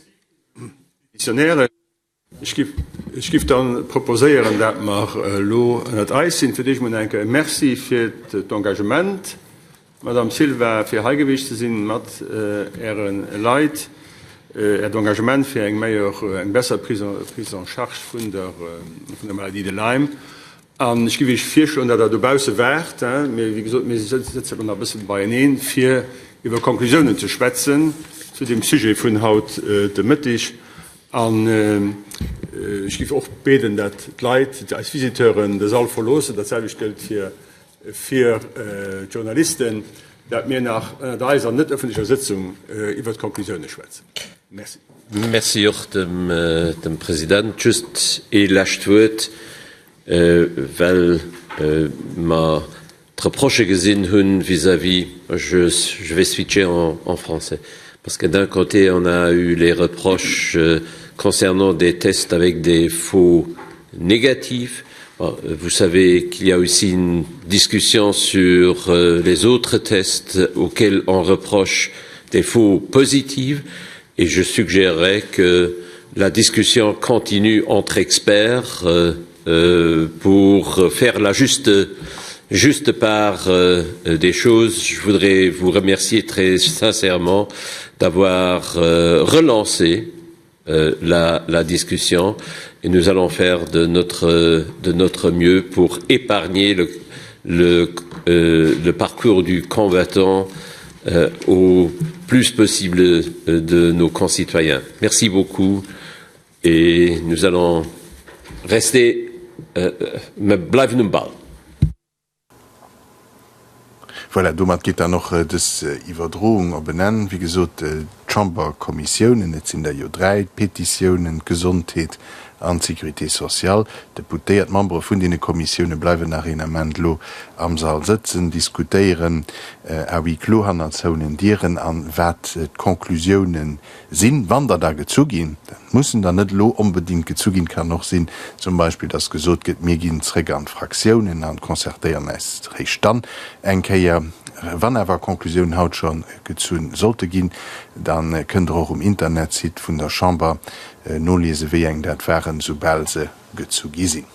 Ich gif dann proposéieren, dat mar lo an het Eis sinn, fir Dich man enke Merci fir d'Engagement, Madame Silva fir Heigewicht ze sinn mat Ären Leiit, d'Engagement fir eng méier eng besser Prise en charge vun der Maladie de Lyme. Ich gebe ich 4 Stunden, dass du Bause wert, wie gesagt, wir sitzen noch ein bisschen bei Ihnen, 4 über Konklusionen zu schwätzen, zu dem Sujet von Haut der Mittag. Ich gebe auch beten, dass die Leute als Visiteuren das all verlosen, dasselbe gilt für 4 Journalisten, dass wir nach einer nicht öffentlicher Sitzung über die Konklusionen schwätzen. Merci. Merci auch dem Präsidenten. Just last word. Weil ma reproche gesinn hun vis-à-vis, je vais switcher en français, parce que d'un côté on a eu les reproches concernant des tests avec des faux négatifs. Vous savez qu'il y a aussi une discussion sur les autres tests auxquels on reproche des faux positifs, et je suggérerais que la discussion continue entre experts pour faire la juste part des choses. Je voudrais vous remercier très sincèrement d'avoir relancé la discussion, et nous allons faire de notre mieux pour épargner le parcours du combattant au plus possible de nos concitoyens. Merci beaucoup, et nous allons rester me bleiben im Ball. Voilà, du mat geht da noch das Iwerdrohung benennen, wie gesagt, Chamberkommissionen, net sind der jo 3 Petitionen, Gesundheit an Securité sozial. Deputéiert Membre vun die Kommissionune bleiwen nach in Amendlo am Saal sitzen, diskutieren a wie Klohanzonen dieren an wat Konklusionen sinn, wann da gezugin. Mussen da net lo unbedingt gezugin kann noch sinn, zum Beispiel das gesot get mir ginnrä an Fraktionen an konzertieren ist rich dann enkeier. Wann erwer Konklusion haut schon gezun sollte gin, dann könnt auch im Internet sieht vun der Chamber no lese wie eng dat wären sobald se gezu gisinn.